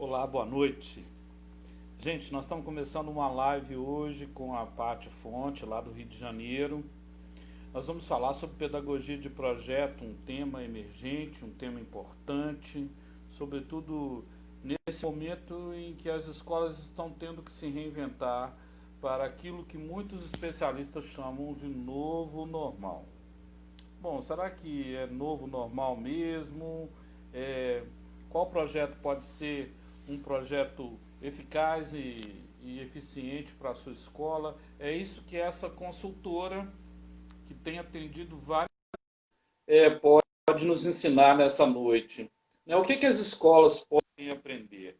Olá, boa noite. Gente, nós estamos começando uma live hoje com a Paty Fonte, lá do Rio de Janeiro. Nós vamos falar sobre pedagogia de projeto, um tema emergente, um tema importante, sobretudo nesse momento em que as escolas estão tendo que se reinventar para aquilo que muitos especialistas chamam de novo normal. Bom, será que é novo normal mesmo? É, qual projeto pode ser um projeto eficaz e eficiente para a sua escola? É isso que essa consultora, que tem atendido vários, pode nos ensinar nessa noite. Né? O que as escolas podem aprender?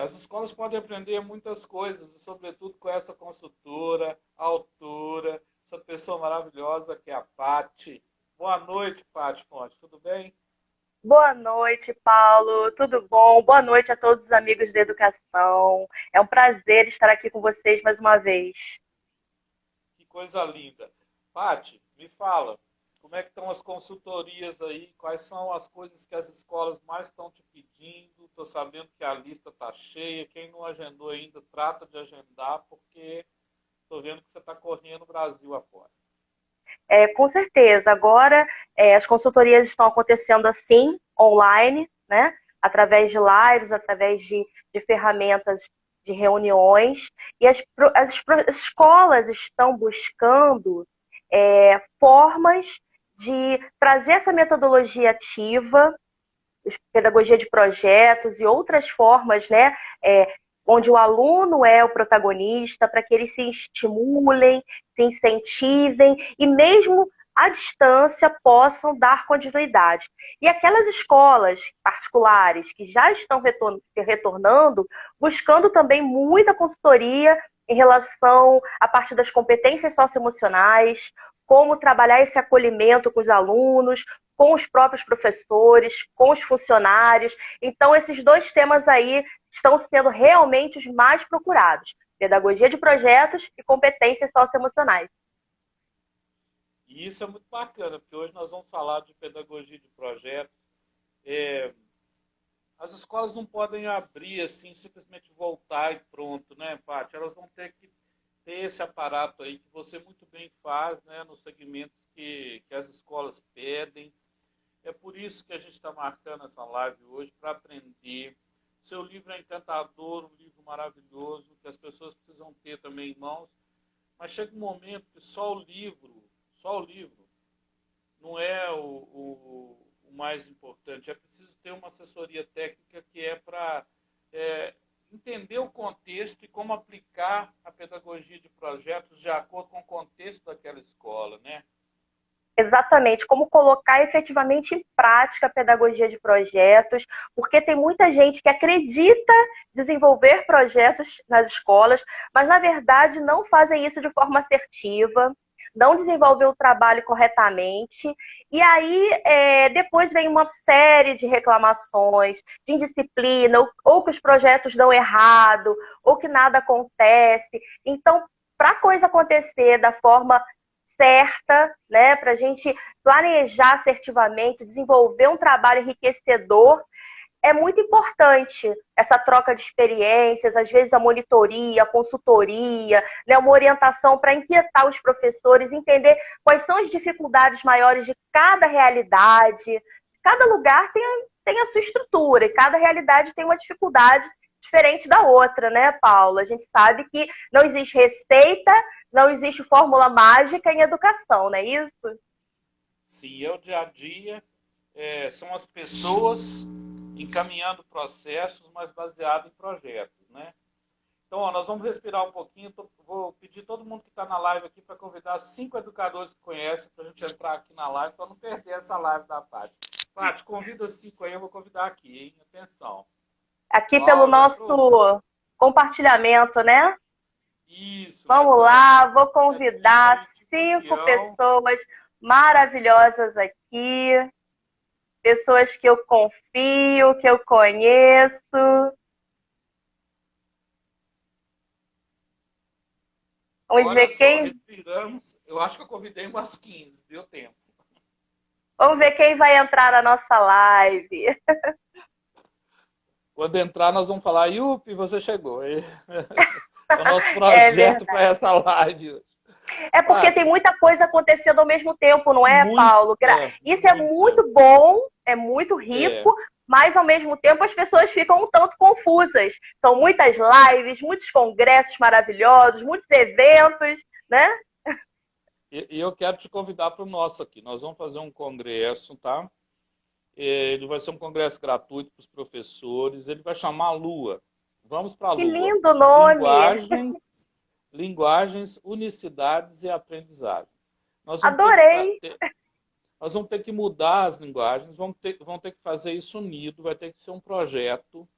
As escolas podem aprender muitas coisas, e sobretudo com essa consultora, autora, essa pessoa maravilhosa que é a Paty. Boa noite, Paty Fonte, tudo bem? Boa noite, Paulo. Tudo bom? Boa noite a todos os amigos da educação. É um prazer estar aqui com vocês mais uma vez. Que coisa linda. Paty, me fala, como é que estão as consultorias aí? Quais são as coisas que as escolas mais estão te pedindo? Estou sabendo que a lista está cheia. Quem não agendou ainda, trata de agendar, porque estou vendo que você está correndo o Brasil afora. Com certeza, agora as consultorias estão acontecendo assim, online, né? Através de lives, através de ferramentas de reuniões. E as escolas estão buscando formas de trazer essa metodologia ativa, pedagogia de projetos e outras formas, né, onde o aluno é o protagonista, para que eles se estimulem, se incentivem e mesmo à distância possam dar continuidade. E aquelas escolas particulares que já estão retornando, buscando também muita consultoria em relação à parte das competências socioemocionais, como trabalhar esse acolhimento com os alunos, com os próprios professores, com os funcionários. Então, esses dois temas aí estão sendo realmente os mais procurados: pedagogia de projetos e competências socioemocionais. E isso é muito bacana, porque hoje nós vamos falar de pedagogia de projetos. É, as escolas não podem abrir assim, simplesmente voltar e pronto, né, Paty? Elas vão ter que ter esse aparato aí que você muito bem faz, né, nos segmentos que as escolas pedem. É por isso que a gente está marcando essa live hoje, para aprender. Seu livro é encantador, um livro maravilhoso, que as pessoas precisam ter também em mãos, mas chega um momento que só o livro, não é o mais importante. É preciso ter uma assessoria técnica que é para entender o contexto e como aplicar a pedagogia de projetos de acordo com o contexto daquela escola, né? Exatamente, como colocar efetivamente em prática a pedagogia de projetos, porque tem muita gente que acredita desenvolver projetos nas escolas, mas na verdade não fazem isso de forma assertiva, não desenvolvem o trabalho corretamente, e aí depois vem uma série de reclamações, de indisciplina, ou que os projetos dão errado, ou que nada acontece. Então, para a coisa acontecer da forma certa, né, para a gente planejar assertivamente, desenvolver um trabalho enriquecedor, é muito importante essa troca de experiências, às vezes a monitoria, a consultoria, né, uma orientação para inquietar os professores, entender quais são as dificuldades maiores de cada realidade. Cada lugar tem a sua estrutura e cada realidade tem uma dificuldade diferente da outra, né, Paula? A gente sabe que não existe receita, não existe fórmula mágica em educação, não é isso? Sim, é o dia a dia, são as pessoas encaminhando processos, mas baseado em projetos, né? Então, ó, nós vamos respirar um pouquinho. Vou pedir todo mundo que está na live aqui para convidar 5 educadores que conhecem para a gente entrar aqui na live, para não perder essa live da Paty. Paty, convida 5 aí, eu vou convidar aqui, hein? Atenção. Aqui pelo Cláudia, nosso entrou? compartilhamento, né? Isso, Vamos nessa lá, vou setinha convidar aí de 5 campeão. pessoas maravilhosas aqui, pessoas que eu confio, que eu conheço. Vamos Olha ver só, quem, respiramos. Eu acho que eu convidei umas 15, deu tempo. vamos ver quem vai entrar na nossa live. Quando entrar, nós vamos falar, Yupi, você chegou. É o nosso É projeto para verdade. essa live. É porque tem Paty, muita coisa acontecendo ao mesmo tempo, não é, Paulo? Isso é muita. muito bom, é muito É. rico, mas ao mesmo tempo as pessoas ficam um tanto confusas. São muitas lives, muitos congressos maravilhosos, muitos eventos, né? E eu quero te convidar para o nosso aqui. Nós vamos fazer um congresso, tá? Ele vai ser um congresso gratuito para os professores. Ele vai chamar a Lua. Vamos para a Que Lua. lindo nome! Linguagens, unicidades e aprendizagem. Nós vamos ter que, Adorei! nós vamos ter que mudar as linguagens, vamos ter que fazer isso unido, vai ter que ser um projeto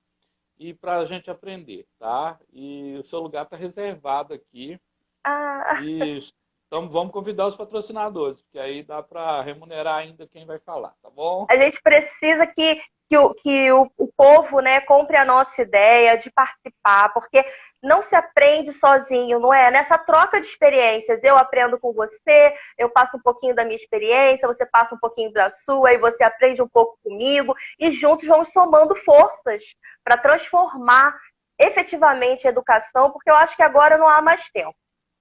e para a gente aprender, tá? E o seu lugar está reservado aqui. Ah, E então vamos convidar os patrocinadores, porque aí dá para remunerar ainda quem vai falar, tá bom? a gente precisa que o povo, né, compre a nossa ideia de participar, porque não se aprende sozinho, não é? Nessa troca de experiências, eu aprendo com você, eu passo um pouquinho da minha experiência, você passa um pouquinho da sua, e você aprende um pouco comigo, e juntos vamos somando forças para transformar efetivamente a educação, porque eu acho que agora não há mais tempo.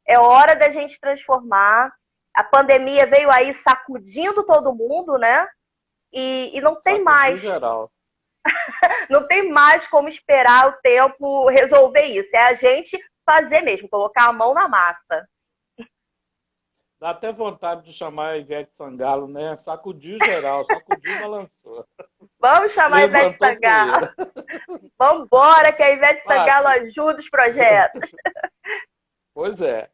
É hora da gente transformar. A pandemia veio aí sacudindo todo mundo, né? E não tem Sacudiu mais, geral. não tem mais como esperar o tempo resolver isso. É a gente fazer mesmo, colocar a mão na massa. Dá até vontade de chamar a Ivete Sangalo, né? Sacudiu geral, sacudiu e balançou. Vamos chamar a Ivete Levantou Sangalo. poeira. Vamos embora que a Ivete Sangalo Paty, ajuda os projetos. pois é.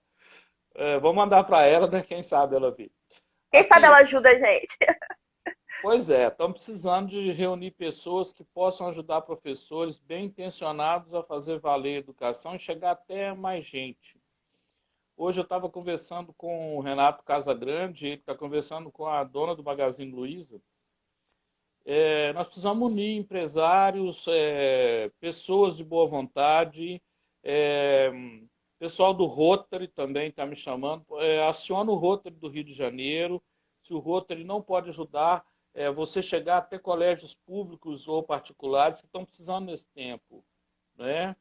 Vou mandar para ela, né? Quem sabe ela vir. Quem sabe ela Aqui, ajuda a gente. pois é, estamos precisando de reunir pessoas que possam ajudar professores bem intencionados a fazer valer a educação e chegar até mais gente. Hoje eu estava conversando com o Renato Casagrande, ele está conversando com a dona do Magazine Luiza. Nós precisamos unir empresários, pessoas de boa vontade, é, pessoal do Rotary também está me chamando. Aciona o Rotary do Rio de Janeiro. Se o Rotary não pode ajudar, você chegar até colégios públicos ou particulares que estão precisando nesse tempo, né?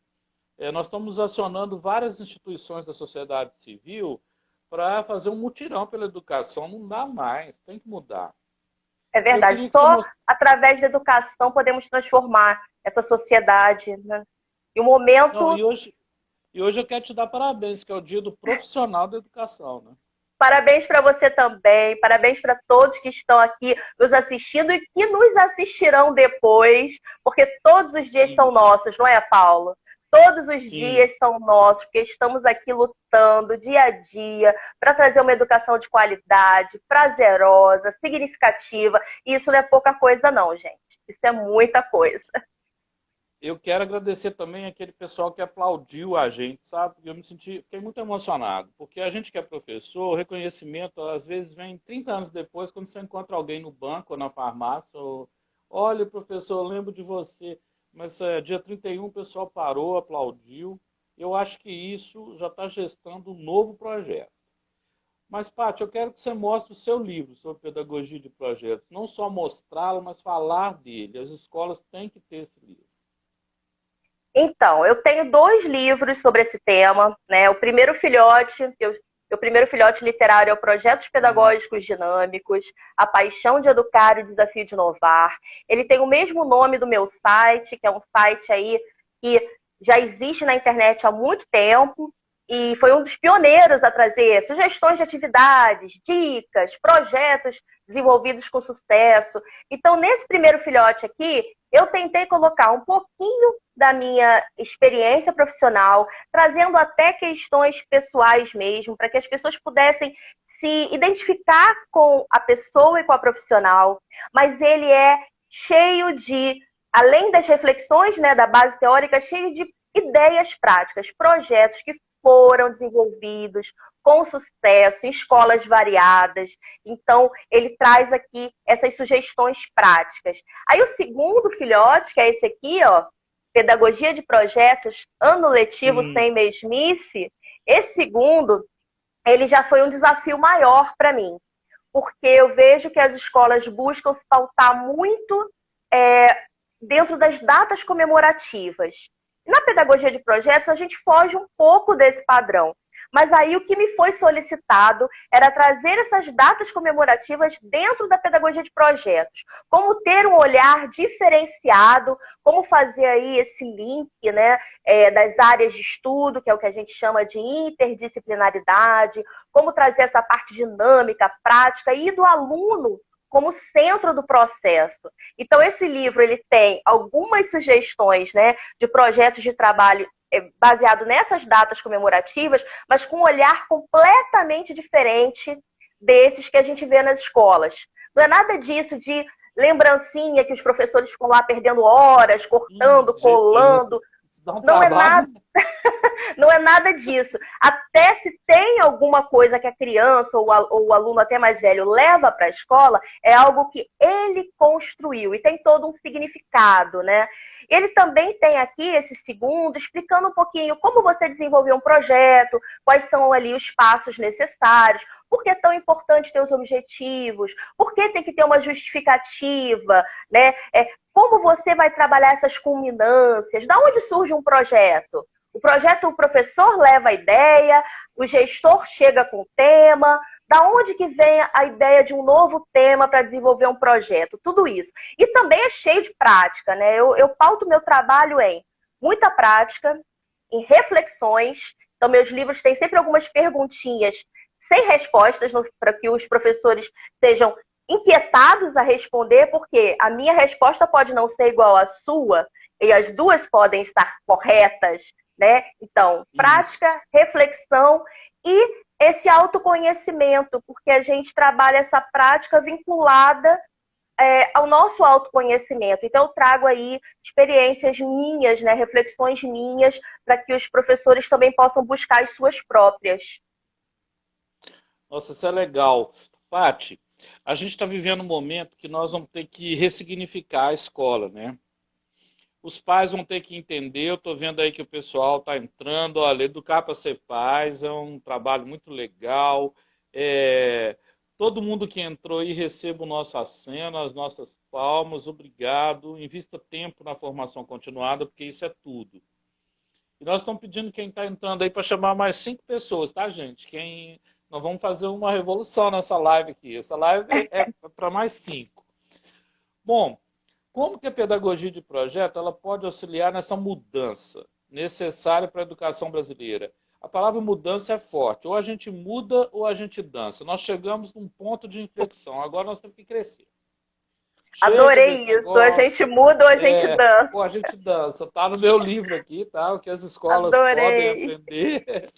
Nós estamos acionando várias instituições da sociedade civil para fazer um mutirão pela educação. Não dá mais, tem que mudar. É E eu verdade. queria que você Só mostrasse. através da educação podemos transformar essa sociedade, né? E o Não, momento. e hoje eu quero te dar parabéns, que é o dia do profissional da educação, né? Parabéns para você também, parabéns para todos que estão aqui nos assistindo e que nos assistirão depois, porque todos os dias são Sim, nossos, não é, Paulo? Todos os sim. dias são nossos, porque estamos aqui lutando dia a dia para trazer uma educação de qualidade, prazerosa, significativa. E isso não é pouca coisa, não, gente. Isso é muita coisa. Eu quero agradecer também aquele pessoal que aplaudiu a gente, sabe? Fiquei muito emocionado, porque a gente que é professor, o reconhecimento às vezes vem 30 anos depois, quando você encontra alguém no banco ou na farmácia, ou, olha, professor, eu lembro de você, mas dia 31 o pessoal parou, aplaudiu. Eu acho que isso já está gestando um novo projeto. Mas, Paty, eu quero que você mostre o seu livro sobre pedagogia de projetos. Não só mostrá-lo, mas falar dele. As escolas têm que ter esse livro. Então, eu tenho 2 livros sobre esse tema, né? O primeiro filhote literário é o Projetos Uhum. Pedagógicos Dinâmicos, A Paixão de Educar e o Desafio de Inovar. Ele tem o mesmo nome do meu site, que é um site aí que já existe na internet há muito tempo e foi um dos pioneiros a trazer sugestões de atividades, dicas, projetos desenvolvidos com sucesso. Então, nesse primeiro filhote aqui, eu tentei colocar um pouquinho da minha experiência profissional, trazendo até questões pessoais mesmo, para que as pessoas pudessem se identificar com a pessoa e com a profissional. Mas ele é cheio de, além das reflexões, né, da base teórica, cheio de ideias práticas, projetos que foram desenvolvidos com sucesso em escolas variadas. Então, ele traz aqui essas sugestões práticas. Aí o segundo filhote, que é esse aqui, ó, Pedagogia de Projetos, Ano Letivo Sim. Sem Mesmice, esse segundo, ele já foi um desafio maior para mim, porque eu vejo que as escolas buscam se pautar muito dentro das datas comemorativas. Na pedagogia de projetos, a gente foge um pouco desse padrão. Mas aí o que me foi solicitado era trazer essas datas comemorativas dentro da pedagogia de projetos. Como ter um olhar diferenciado, como fazer aí esse link, né, das áreas de estudo, que é o que a gente chama de interdisciplinaridade, como trazer essa parte dinâmica, prática e do aluno como centro do processo. Então, esse livro ele tem algumas sugestões, né, de projetos de trabalho baseado nessas datas comemorativas, mas com um olhar completamente diferente desses que a gente vê nas escolas. Não é nada disso de lembrancinha que os professores ficam lá perdendo horas, cortando, colando. Não é nada. Não é nada disso. Até se tem alguma coisa que a criança ou o aluno até mais velho leva para a escola, é algo que ele construiu e tem todo um significado, né? Ele também tem aqui esse segundo, explicando um pouquinho como você desenvolver um projeto, quais são ali os passos necessários, por que é tão importante ter os objetivos, por que tem que ter uma justificativa, né? Como você vai trabalhar essas culminâncias, da onde surge um projeto? O projeto, o professor leva a ideia, o gestor chega com o tema, da onde que vem a ideia de um novo tema para desenvolver um projeto, tudo isso. E também é cheio de prática, né? Eu pauto meu trabalho em muita prática, em reflexões. Então, meus livros têm sempre algumas perguntinhas sem respostas, para que os professores sejam inquietados a responder, porque a minha resposta pode não ser igual à sua, e as duas podem estar corretas, né? Então, prática, reflexão e esse autoconhecimento, porque a gente trabalha essa prática vinculada ao nosso autoconhecimento. Então, eu trago aí experiências minhas, né? Reflexões minhas, para que os professores também possam buscar as suas próprias. Nossa, isso é legal. Paty, a gente está vivendo um momento que nós vamos ter que ressignificar a escola, né? Os pais vão ter que entender, eu estou vendo aí que o pessoal está entrando, olha, Educar para Ser Pais é um trabalho muito legal. Todo mundo que entrou aí receba o nosso aceno, as nossas palmas, obrigado. Invista tempo na formação continuada, porque isso é tudo. E nós estamos pedindo quem está entrando aí para chamar mais 5 pessoas, tá, gente? Nós vamos fazer uma revolução nessa live aqui. Essa live é para mais 5. Bom, como que a pedagogia de projeto ela pode auxiliar nessa mudança necessária para a educação brasileira? A palavra mudança é forte. Ou a gente muda ou a gente dança. Nós chegamos num ponto de inflexão. Agora nós temos que crescer. Adorei isso. Negócio. A gente muda ou a gente dança. Ou a gente dança. Está no meu livro aqui, tá? O que as escolas podem aprender.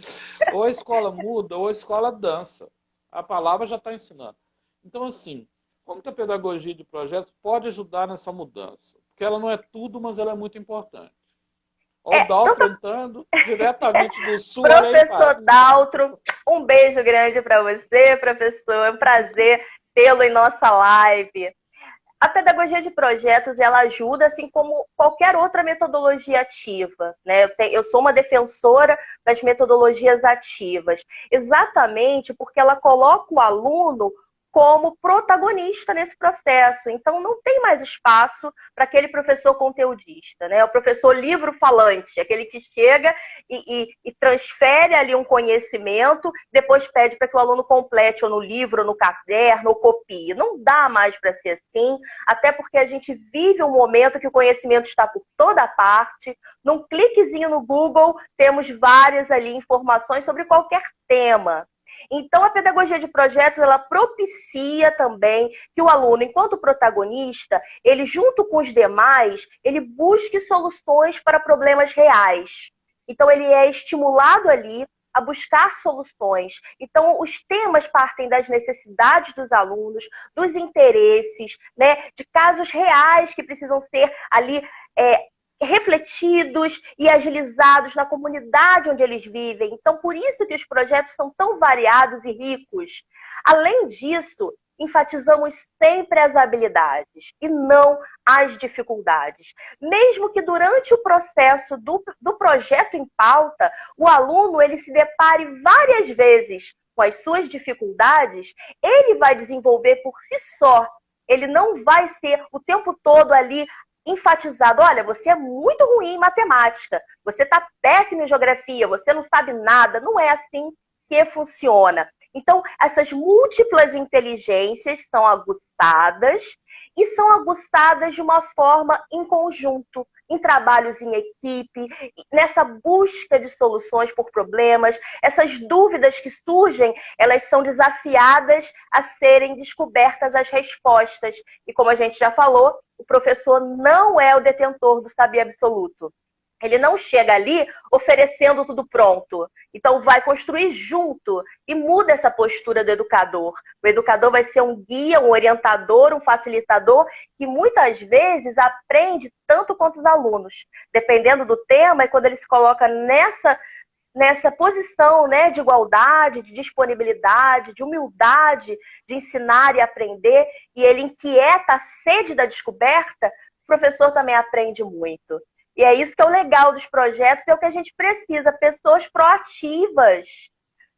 Ou a escola muda ou a escola dança. A palavra já está ensinando. Então, assim, como que a pedagogia de projetos pode ajudar nessa mudança? Porque ela não é tudo, mas ela é muito importante. Olha o Daltro entrando diretamente do Sul. Professor Daltro, um beijo grande para você, professor. É um prazer tê-lo em nossa live. A pedagogia de projetos, ela ajuda, assim como qualquer outra metodologia ativa, né? Eu sou uma defensora das metodologias ativas, exatamente porque ela coloca o aluno como protagonista nesse processo. Então, não tem mais espaço para aquele professor conteudista, né? O professor livro-falante, aquele que chega e transfere ali um conhecimento, depois pede para que o aluno complete ou no livro, ou no caderno, ou copie. Não dá mais para ser assim, até porque a gente vive um momento que o conhecimento está por toda parte. Num cliquezinho no Google, temos várias ali informações sobre qualquer tema. Então, a pedagogia de projetos, ela propicia também que o aluno, enquanto protagonista, ele, junto com os demais, ele busque soluções para problemas reais. Então, ele é estimulado ali a buscar soluções. Então, os temas partem das necessidades dos alunos, dos interesses, né, de casos reais que precisam ser ali refletidos e agilizados na comunidade onde eles vivem. Então, por isso que os projetos são tão variados e ricos. Além disso, enfatizamos sempre as habilidades e não as dificuldades. Mesmo que durante o processo do projeto em pauta, o aluno ele se depare várias vezes com as suas dificuldades, ele vai desenvolver por si só. Ele não vai ser o tempo todo ali enfatizado, olha, você é muito ruim em matemática, você está péssimo em geografia, você não sabe nada. Não é assim que funciona. Então, essas múltiplas inteligências são aguçadas e são aguçadas de uma forma em conjunto, em trabalhos em equipe, nessa busca de soluções por problemas. Essas dúvidas que surgem, elas são desafiadas a serem descobertas as respostas. E como a gente já falou, o professor não é o detentor do saber absoluto. Ele não chega ali oferecendo tudo pronto. Então, vai construir junto e muda essa postura do educador. O educador vai ser um guia, um orientador, um facilitador que muitas vezes aprende tanto quanto os alunos. Dependendo do tema, e quando ele se coloca nessa posição, né, de igualdade, de disponibilidade, de humildade, de ensinar e aprender, e ele inquieta a sede da descoberta, o professor também aprende muito. E é isso que é o legal dos projetos, é o que a gente precisa, pessoas proativas,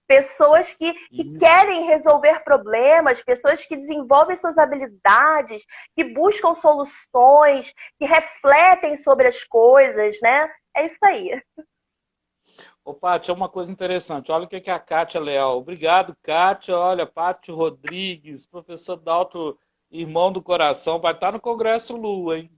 pessoas que querem resolver problemas, pessoas que desenvolvem suas habilidades, que buscam soluções, que refletem sobre as coisas, né? É isso aí. Ô, Pátia, é uma coisa interessante. Olha o que a Kátia Leal. Obrigado, Kátia. Olha, Pátio Rodrigues, professor Dalto, irmão do coração, vai estar no Congresso Lua, hein?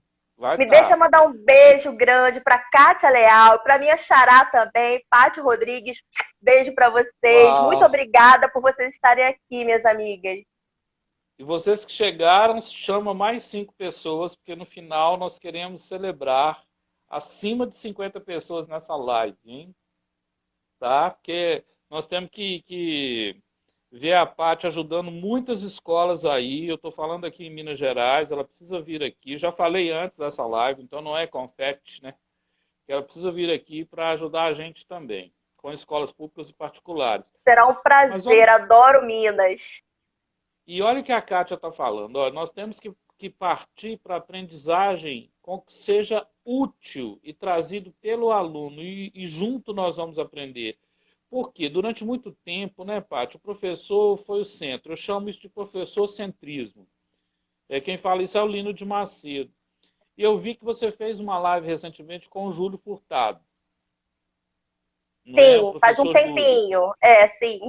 Deixa mandar um beijo grande para Kátia Leal, para minha xará também, Pátio Rodrigues. Beijo para vocês. Uau. Muito obrigada por vocês estarem aqui, minhas amigas. E vocês que chegaram, chama mais 5 pessoas, porque no final nós queremos celebrar acima de 50 pessoas nessa live, hein? Tá? Porque nós temos que ver a Pátia ajudando muitas escolas aí. Eu estou falando aqui em Minas Gerais, ela precisa vir aqui. Já falei antes dessa live, então não é confete, né? Ela precisa vir aqui para ajudar a gente também, com escolas públicas e particulares. Será um prazer, adoro Minas. E olha o que a Kátia está falando. Ó, nós temos que partir para a aprendizagem com que seja útil e trazido pelo aluno. E junto nós vamos aprender. Porque durante muito tempo, né, Pátia, o professor foi o centro. Eu chamo isso de professor-centrismo. Quem fala isso é o Lino de Macedo. E eu vi que você fez uma live recentemente com o Júlio Furtado. Sim, faz um tempinho. Júlio. Sim.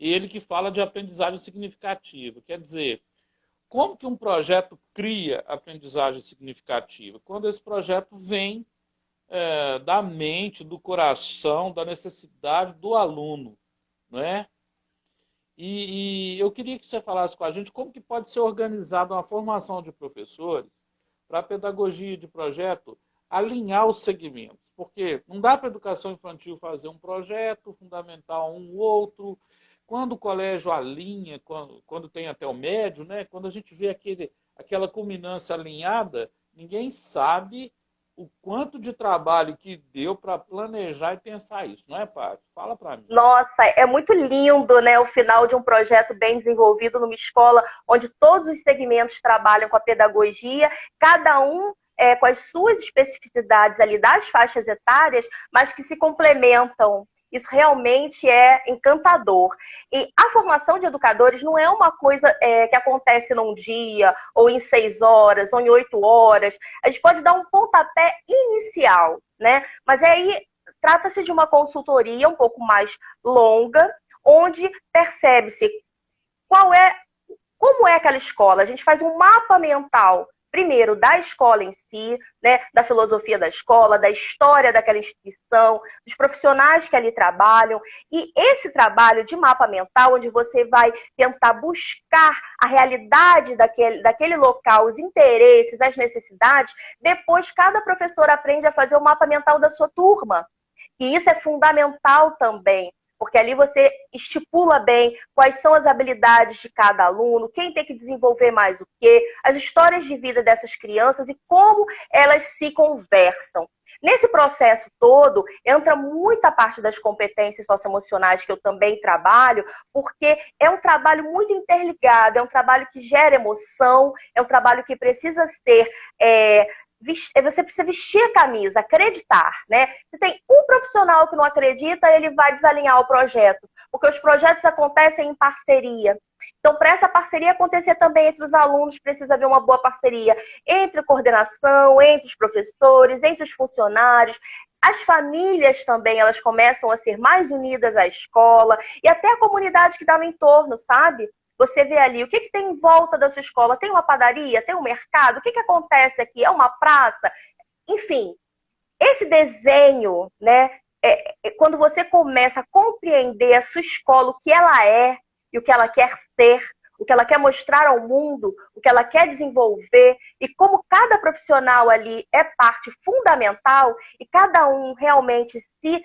E ele que fala de aprendizagem significativa. Quer dizer, como que um projeto cria aprendizagem significativa? Quando esse projeto vem da mente, do coração, da necessidade do aluno, não é? E eu queria que você falasse com a gente como que pode ser organizada uma formação de professores para a pedagogia de projeto alinhar os segmentos, porque não dá para a educação infantil fazer um projeto fundamental, um outro. Quando o colégio alinha, quando tem até o médio, né? Quando a gente vê aquela culminância alinhada, ninguém sabe o quanto de trabalho que deu para planejar e pensar isso, não é, Paty? Fala para mim. Nossa, é muito lindo, né, o final de um projeto bem desenvolvido numa escola onde todos os segmentos trabalham com a pedagogia, cada um com as suas especificidades ali das faixas etárias, mas que se complementam. Isso realmente é encantador. E a formação de educadores não é uma coisa que acontece num dia, ou em 6 horas, ou em 8 horas. A gente pode dar um pontapé inicial, né? Mas aí trata-se de uma consultoria um pouco mais longa, onde percebe-se como é aquela escola. A gente faz um mapa mental, primeiro, da escola em si, né, da filosofia da escola, da história daquela instituição, dos profissionais que ali trabalham. E esse trabalho de mapa mental, onde você vai tentar buscar a realidade daquele local, os interesses, as necessidades, depois cada professor aprende a fazer o mapa mental da sua turma. E isso é fundamental também, porque ali você estipula bem quais são as habilidades de cada aluno, quem tem que desenvolver mais o quê, as histórias de vida dessas crianças e como elas se conversam. Nesse processo todo, entra muita parte das competências socioemocionais que eu também trabalho, porque é um trabalho muito interligado, é um trabalho que gera emoção, é um trabalho que precisa ser... você precisa vestir a camisa, acreditar, né? Se tem um profissional que não acredita, ele vai desalinhar o projeto, porque os projetos acontecem em parceria. Então, para essa parceria acontecer também entre os alunos, precisa haver uma boa parceria entre a coordenação, entre os professores, entre os funcionários. As famílias também, elas começam a ser mais unidas à escola e até a comunidade que dá no entorno, sabe? Você vê ali, o que tem em volta da sua escola? Tem uma padaria? Tem um mercado? O que acontece aqui? É uma praça? Enfim, esse desenho, né? Quando você começa a compreender a sua escola, o que ela é e o que ela quer ser, o que ela quer mostrar ao mundo, o que ela quer desenvolver, e como cada profissional ali é parte fundamental, e cada um realmente se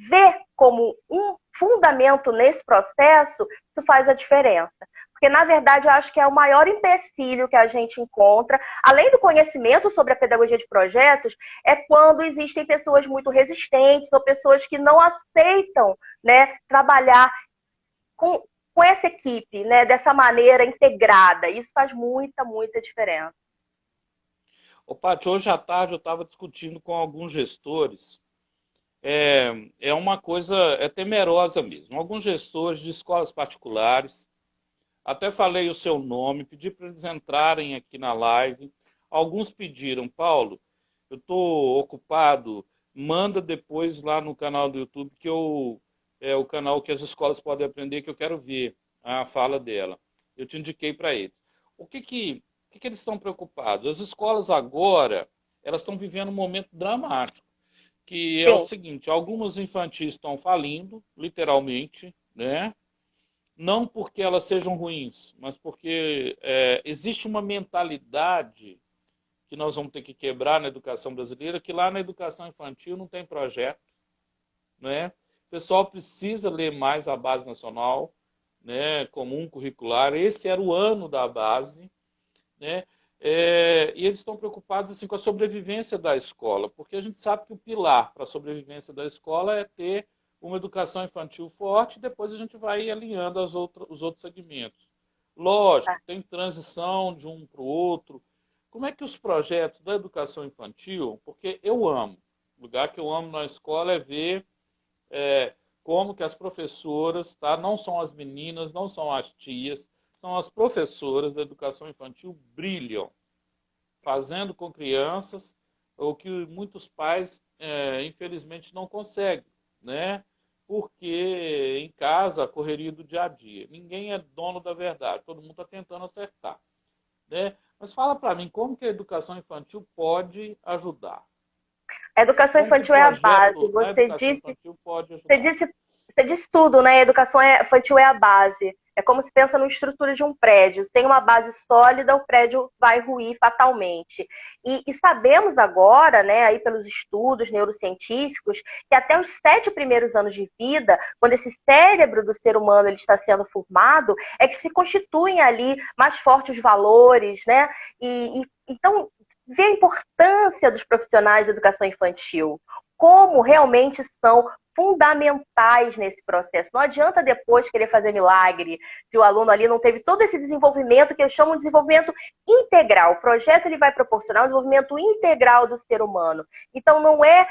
vê como um fundamento nesse processo, isso faz a diferença. Porque, na verdade, eu acho que é o maior empecilho que a gente encontra, além do conhecimento sobre a pedagogia de projetos, é quando existem pessoas muito resistentes ou pessoas que não aceitam, né, trabalhar com essa equipe, né, dessa maneira integrada. Isso faz muita, muita diferença. Ô, Paty, hoje à tarde eu estava discutindo com alguns gestores. É uma coisa temerosa mesmo. Alguns gestores de escolas particulares, até falei o seu nome, pedi para eles entrarem aqui na live. Alguns pediram, Paulo, eu estou ocupado, manda depois lá no canal do YouTube, que é o canal que as escolas podem aprender, que eu quero ver a fala dela. Eu te indiquei para eles. O que eles estão preocupados? As escolas agora, elas estão vivendo um momento dramático, que é o seguinte, algumas infantis estão falindo, literalmente, né? Não porque elas sejam ruins, mas porque existe uma mentalidade que nós vamos ter que quebrar na educação brasileira, que lá na educação infantil não tem projeto, né? O pessoal precisa ler mais a Base Nacional, né, comum curricular. Esse era o ano da base, né? E eles estão preocupados assim, com a sobrevivência da escola, porque a gente sabe que o pilar para a sobrevivência da escola é ter uma educação infantil forte, e depois a gente vai alinhando os outros segmentos. Lógico, tem transição de um para o outro. Como é que os projetos da educação infantil, porque eu amo, o lugar que eu amo na escola é ver como que as professoras, tá? Não são as meninas, não são as tias, são as professoras da educação infantil brilham, fazendo com crianças o que muitos pais, infelizmente, não conseguem, né? Porque em casa, a correria do dia a dia. Ninguém é dono da verdade, todo mundo está tentando acertar, né? Mas fala para mim, como que a educação infantil pode ajudar? A educação infantil é a base. Você disse tudo, né? A educação infantil é a base. É como se pensa numa estrutura de um prédio. Sem uma base sólida, o prédio vai ruir fatalmente. E sabemos agora, né, aí pelos estudos neurocientíficos, que até os 7 primeiros anos de vida, quando esse cérebro do ser humano ele está sendo formado, é que se constituem ali mais fortes os valores, né? Então, ver a importância dos profissionais de educação infantil, como realmente são fundamentais nesse processo. Não adianta depois querer fazer milagre se o aluno ali não teve todo esse desenvolvimento que eles chamam de desenvolvimento integral. O projeto ele vai proporcionar o desenvolvimento integral do ser humano. Então não é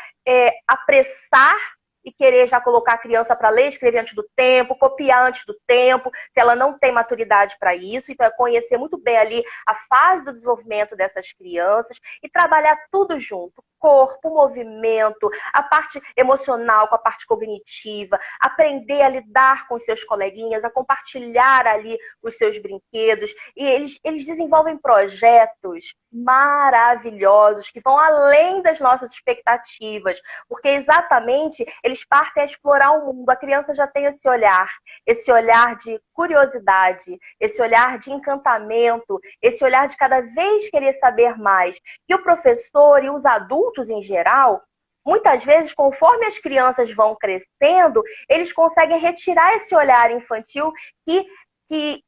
apressar e querer já colocar a criança para ler, escrever antes do tempo, copiar antes do tempo, se ela não tem maturidade para isso. Então, é conhecer muito bem ali a fase do desenvolvimento dessas crianças e trabalhar tudo junto. Corpo, movimento, a parte emocional com a parte cognitiva, aprender a lidar com os seus coleguinhas, a compartilhar ali os seus brinquedos. E eles desenvolvem projetos maravilhosos que vão além das nossas expectativas, porque exatamente eles partem a explorar o mundo. A criança já tem esse olhar de curiosidade, esse olhar de encantamento, esse olhar de cada vez querer saber mais. E o professor e os adultos em geral, muitas vezes, conforme as crianças vão crescendo, eles conseguem retirar esse olhar infantil que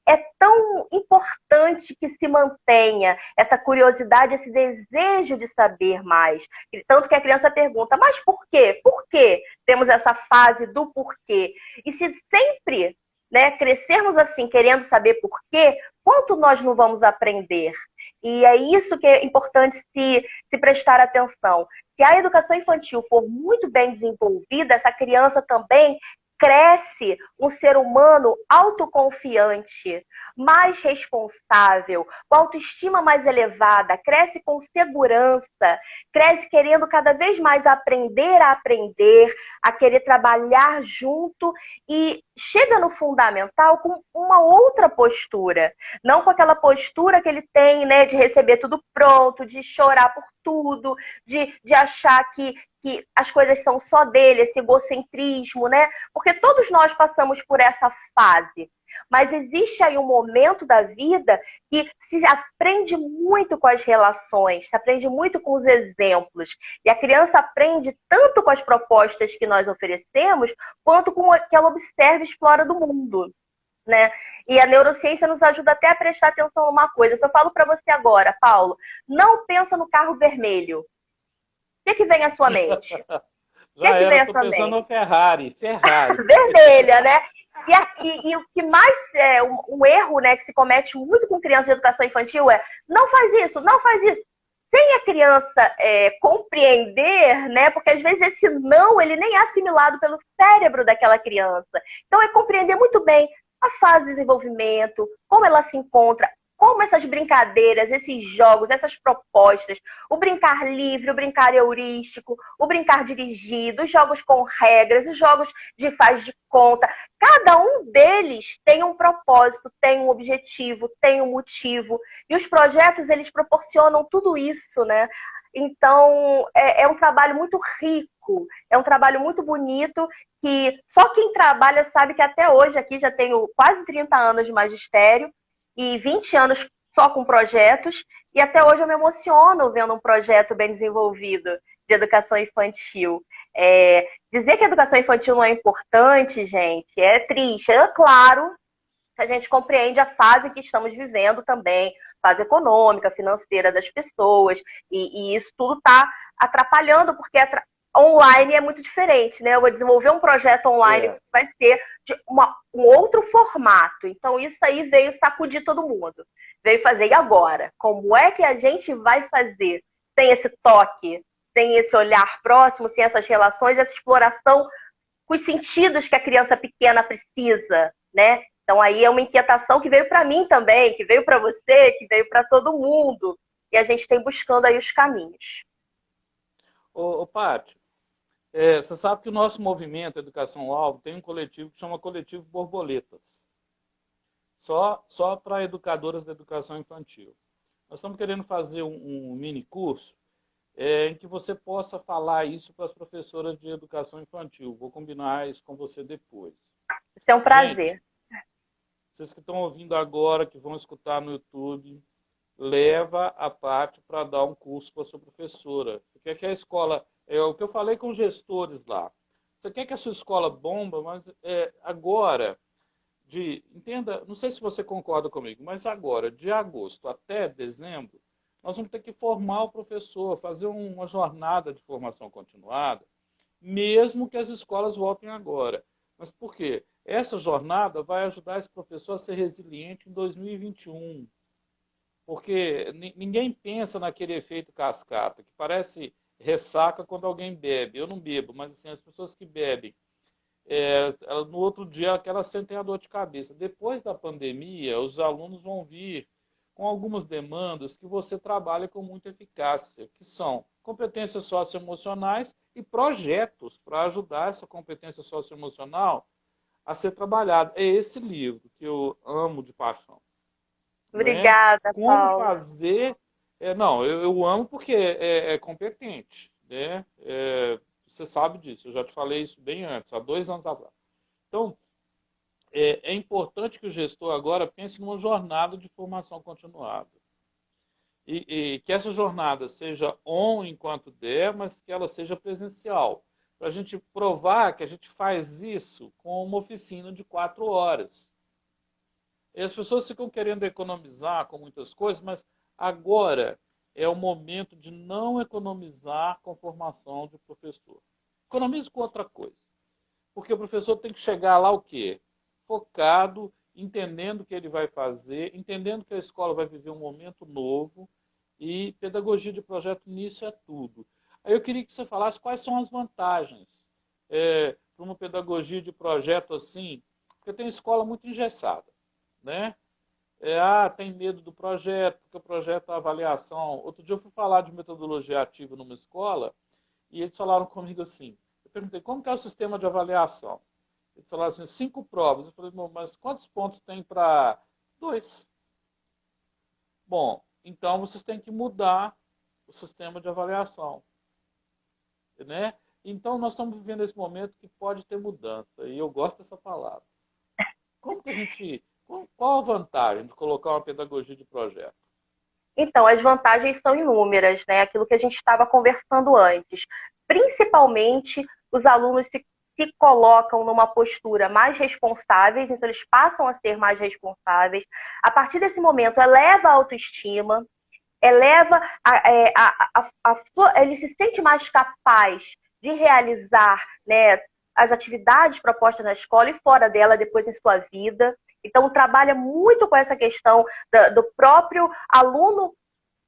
é tão importante que se mantenha essa curiosidade, esse desejo de saber mais. Tanto que a criança pergunta, mas por quê? Por que temos essa fase do porquê? E se sempre, né, crescermos assim, querendo saber por quê, quanto nós não vamos aprender? E é isso que é importante se prestar atenção. Se a educação infantil for muito bem desenvolvida, essa criança também cresce um ser humano autoconfiante, mais responsável, com autoestima mais elevada, cresce com segurança, cresce querendo cada vez mais aprender a aprender, a querer trabalhar junto e chega no fundamental com uma outra postura, não com aquela postura que ele tem, né, de receber tudo pronto, de chorar por tudo, de achar que as coisas são só dele, esse egocentrismo, né? Porque todos nós passamos por essa fase. Mas existe aí um momento da vida que se aprende muito com as relações, se aprende muito com os exemplos. E a criança aprende tanto com as propostas que nós oferecemos, quanto com o que ela observa e explora do mundo. Né? E a neurociência nos ajuda até a prestar atenção numa coisa. Se eu falo para você agora, Paulo, não pensa no carro vermelho. O que vem à sua mente? Já era, eu tô pensando no Ferrari. Vermelha, né? E o que mais é um erro, né, que se comete muito com crianças de educação infantil é não faz isso, não faz isso. Sem a criança compreender, né? Porque às vezes esse não, ele nem é assimilado pelo cérebro daquela criança. Então é compreender muito bem a fase de desenvolvimento, como ela se encontra, como essas brincadeiras, esses jogos, essas propostas, o brincar livre, o brincar heurístico, o brincar dirigido, os jogos com regras, os jogos de faz de conta, cada um deles tem um propósito, tem um objetivo, tem um motivo. E os projetos, eles proporcionam tudo isso, né? Então, é um trabalho muito rico, é um trabalho muito bonito, que só quem trabalha sabe que até hoje, aqui já tenho quase 30 anos de magistério, e 20 anos só com projetos, e até hoje eu me emociono vendo um projeto bem desenvolvido de educação infantil. Dizer que a educação infantil não é importante, gente, é triste. É claro que a gente compreende a fase que estamos vivendo também, fase econômica, financeira das pessoas, e isso tudo está atrapalhando, porque online é muito diferente, né? Eu vou desenvolver um projeto online que vai ser de um outro formato. Então, isso aí veio sacudir todo mundo. Veio fazer, e agora? Como é que a gente vai fazer sem esse toque, sem esse olhar próximo, sem essas relações, essa exploração com os sentidos que a criança pequena precisa, né? Então, aí é uma inquietação que veio para mim também, que veio para você, que veio para todo mundo. E a gente tem buscando aí os caminhos. Ô Paty, você sabe que o nosso movimento Educação Alvo tem um coletivo que chama Coletivo Borboletas. Só para educadoras da educação infantil. Nós estamos querendo fazer um mini curso em que você possa falar isso para as professoras de educação infantil. Vou combinar isso com você depois. Isso é um prazer. Gente, vocês que estão ouvindo agora, que vão escutar no YouTube, leva a Paty para dar um curso para a sua professora. Você quer que a escola... É o que eu falei com os gestores lá. Você quer que a sua escola bomba, mas agora, entenda, não sei se você concorda comigo, mas agora, de agosto até dezembro, nós vamos ter que formar o professor, fazer uma jornada de formação continuada, mesmo que as escolas voltem agora. Mas por quê? Essa jornada vai ajudar esse professor a ser resiliente em 2021. Porque ninguém pensa naquele efeito cascata, que parece ressaca quando alguém bebe. Eu não bebo, mas assim, as pessoas que bebem, no outro dia elas sentem a dor de cabeça. Depois da pandemia, os alunos vão vir com algumas demandas que você trabalha com muita eficácia, que são competências socioemocionais e projetos para ajudar essa competência socioemocional a ser trabalhada. É esse livro que eu amo de paixão. Obrigada, Como Paulo. fazer... não, eu amo porque é competente. Né? Você sabe disso, eu já te falei isso bem antes, há 2 anos atrás. Então, é importante que o gestor agora pense numa jornada de formação continuada. E que essa jornada seja enquanto der, mas que ela seja presencial. Para a gente provar que a gente faz isso com uma oficina de 4 horas. E as pessoas ficam querendo economizar com muitas coisas, mas agora é o momento de não economizar com formação de professor. Economize com outra coisa. Porque o professor tem que chegar lá o quê? Focado, entendendo o que ele vai fazer, entendendo que a escola vai viver um momento novo, e pedagogia de projeto nisso é tudo. Aí eu queria que você falasse quais são as vantagens. para uma pedagogia de projeto assim, porque tem escola muito engessada, né? Tem medo do projeto, porque o projeto é avaliação. Outro dia eu fui falar de metodologia ativa numa escola e eles falaram comigo assim, eu perguntei, como que é o sistema de avaliação? Eles falaram assim, 5 provas. Eu falei, mas quantos pontos tem para 2? Bom, então vocês têm que mudar o sistema de avaliação, né? Então nós estamos vivendo esse momento que pode ter mudança, e eu gosto dessa palavra. Como que a gente... Qual a vantagem de colocar uma pedagogia de projeto? Então, as vantagens são inúmeras, né? Aquilo que a gente estava conversando antes. Principalmente, os alunos se colocam numa postura mais responsáveis, então eles passam a ser mais responsáveis. A partir desse momento, eleva a autoestima, ele se sente mais capaz de realizar, né, as atividades propostas na escola e fora dela, depois em sua vida. Então, trabalha muito com essa questão do próprio aluno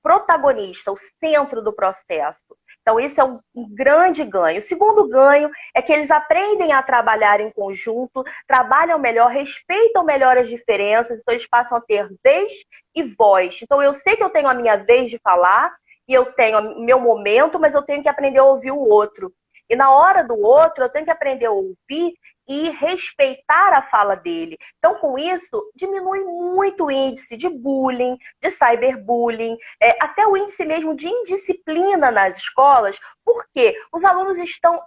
protagonista, o centro do processo. Então, isso é um grande ganho. O segundo ganho é que eles aprendem a trabalhar em conjunto, trabalham melhor, respeitam melhor as diferenças, então eles passam a ter vez e voz. Então, eu sei que eu tenho a minha vez de falar, e eu tenho o meu momento, mas eu tenho que aprender a ouvir o outro. E na hora do outro, eu tenho que aprender a ouvir e respeitar a fala dele. Então, com isso, diminui muito o índice de bullying, de cyberbullying, até o índice mesmo de indisciplina nas escolas, porque os alunos estão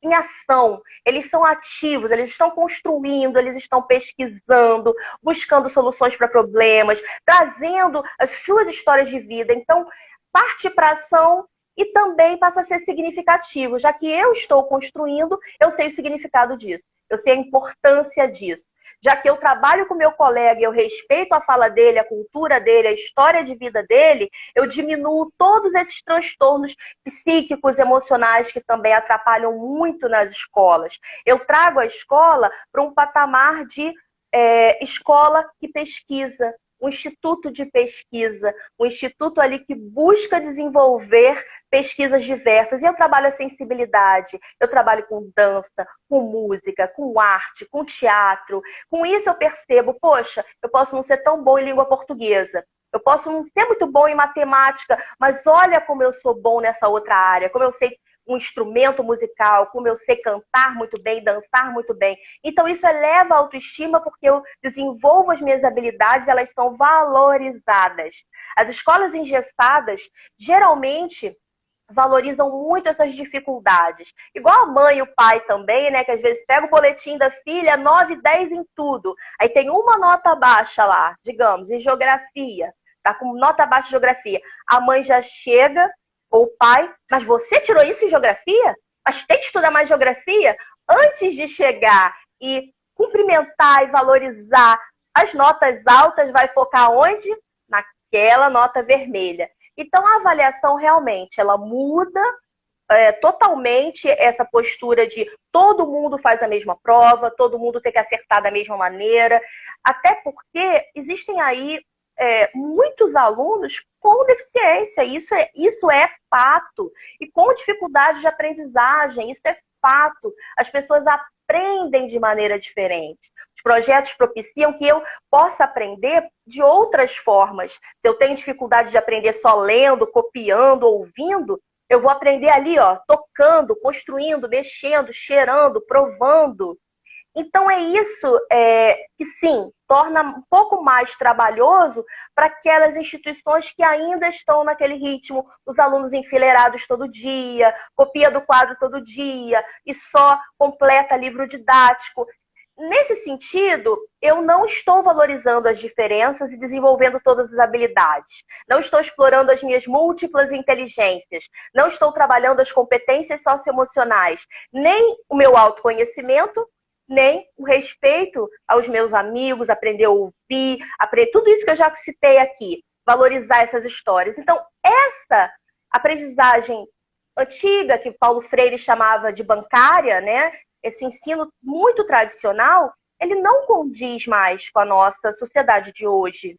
em ação, eles são ativos, eles estão construindo, eles estão pesquisando, buscando soluções para problemas, trazendo as suas histórias de vida. Então, parte para a ação e também passa a ser significativo. Já que eu estou construindo, eu sei o significado disso. Eu sei a importância disso. Já que eu trabalho com meu colega e eu respeito a fala dele, a cultura dele, a história de vida dele, eu diminuo todos esses transtornos psíquicos, emocionais que também atrapalham muito nas escolas. Eu trago a escola para um patamar de escola que pesquisa, um instituto de pesquisa, um instituto ali que busca desenvolver pesquisas diversas. E eu trabalho a sensibilidade, eu trabalho com dança, com música, com arte, com teatro. Com isso eu percebo, poxa, eu posso não ser tão bom em língua portuguesa, eu posso não ser muito bom em matemática, mas olha como eu sou bom nessa outra área, como eu sei um instrumento musical, como eu sei cantar muito bem, dançar muito bem. Então isso eleva a autoestima porque eu desenvolvo as minhas habilidades, elas são valorizadas. As escolas engessadas, geralmente, valorizam muito essas dificuldades. Igual a mãe e o pai também, né? Que às vezes pega o boletim da filha, 9, 10 em tudo. Aí tem uma nota baixa lá, digamos, em geografia. Tá com nota baixa em geografia. A mãe já chega, ou o pai, mas você tirou isso em geografia? Mas tem que estudar mais geografia? Antes de chegar e cumprimentar e valorizar as notas altas, vai focar onde? Naquela nota vermelha. Então, a avaliação realmente, ela muda totalmente essa postura de todo mundo faz a mesma prova, todo mundo tem que acertar da mesma maneira, até porque existem aí muitos alunos com deficiência, isso é fato, e com dificuldade de aprendizagem, isso é fato. As pessoas aprendem de maneira diferente. Os projetos propiciam que eu possa aprender de outras formas. Se eu tenho dificuldade de aprender só lendo, copiando, ouvindo, eu vou aprender ali, ó, tocando, construindo, mexendo, cheirando, provando. Então é isso que sim, torna um pouco mais trabalhoso para aquelas instituições que ainda estão naquele ritmo, os alunos enfileirados todo dia, copia do quadro todo dia e só completa livro didático. Nesse sentido, eu não estou valorizando as diferenças e desenvolvendo todas as habilidades. Não estou explorando as minhas múltiplas inteligências. Não estou trabalhando as competências socioemocionais, nem o meu autoconhecimento, nem o respeito aos meus amigos, aprender a ouvir, tudo isso que eu já citei aqui, valorizar essas histórias. Então, essa aprendizagem antiga, que Paulo Freire chamava de bancária, né? Esse ensino muito tradicional, ele não condiz mais com a nossa sociedade de hoje.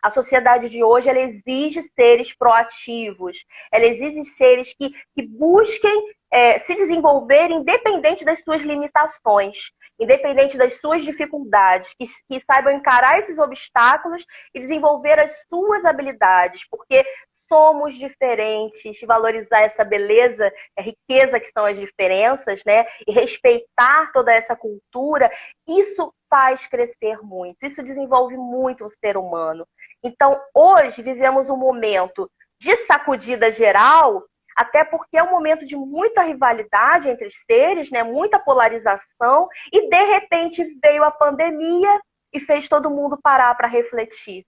A sociedade de hoje, ela exige seres proativos, ela exige seres que busquem se desenvolver independente das suas limitações, independente das suas dificuldades, que saibam encarar esses obstáculos e desenvolver as suas habilidades, porque somos diferentes, valorizar essa beleza, a riqueza que são as diferenças, né? E respeitar toda essa cultura, isso faz crescer muito, isso desenvolve muito o ser humano. Então, hoje, vivemos um momento de sacudida geral, até porque é um momento de muita rivalidade entre os seres, né? Muita polarização, e de repente veio a pandemia e fez todo mundo parar para refletir.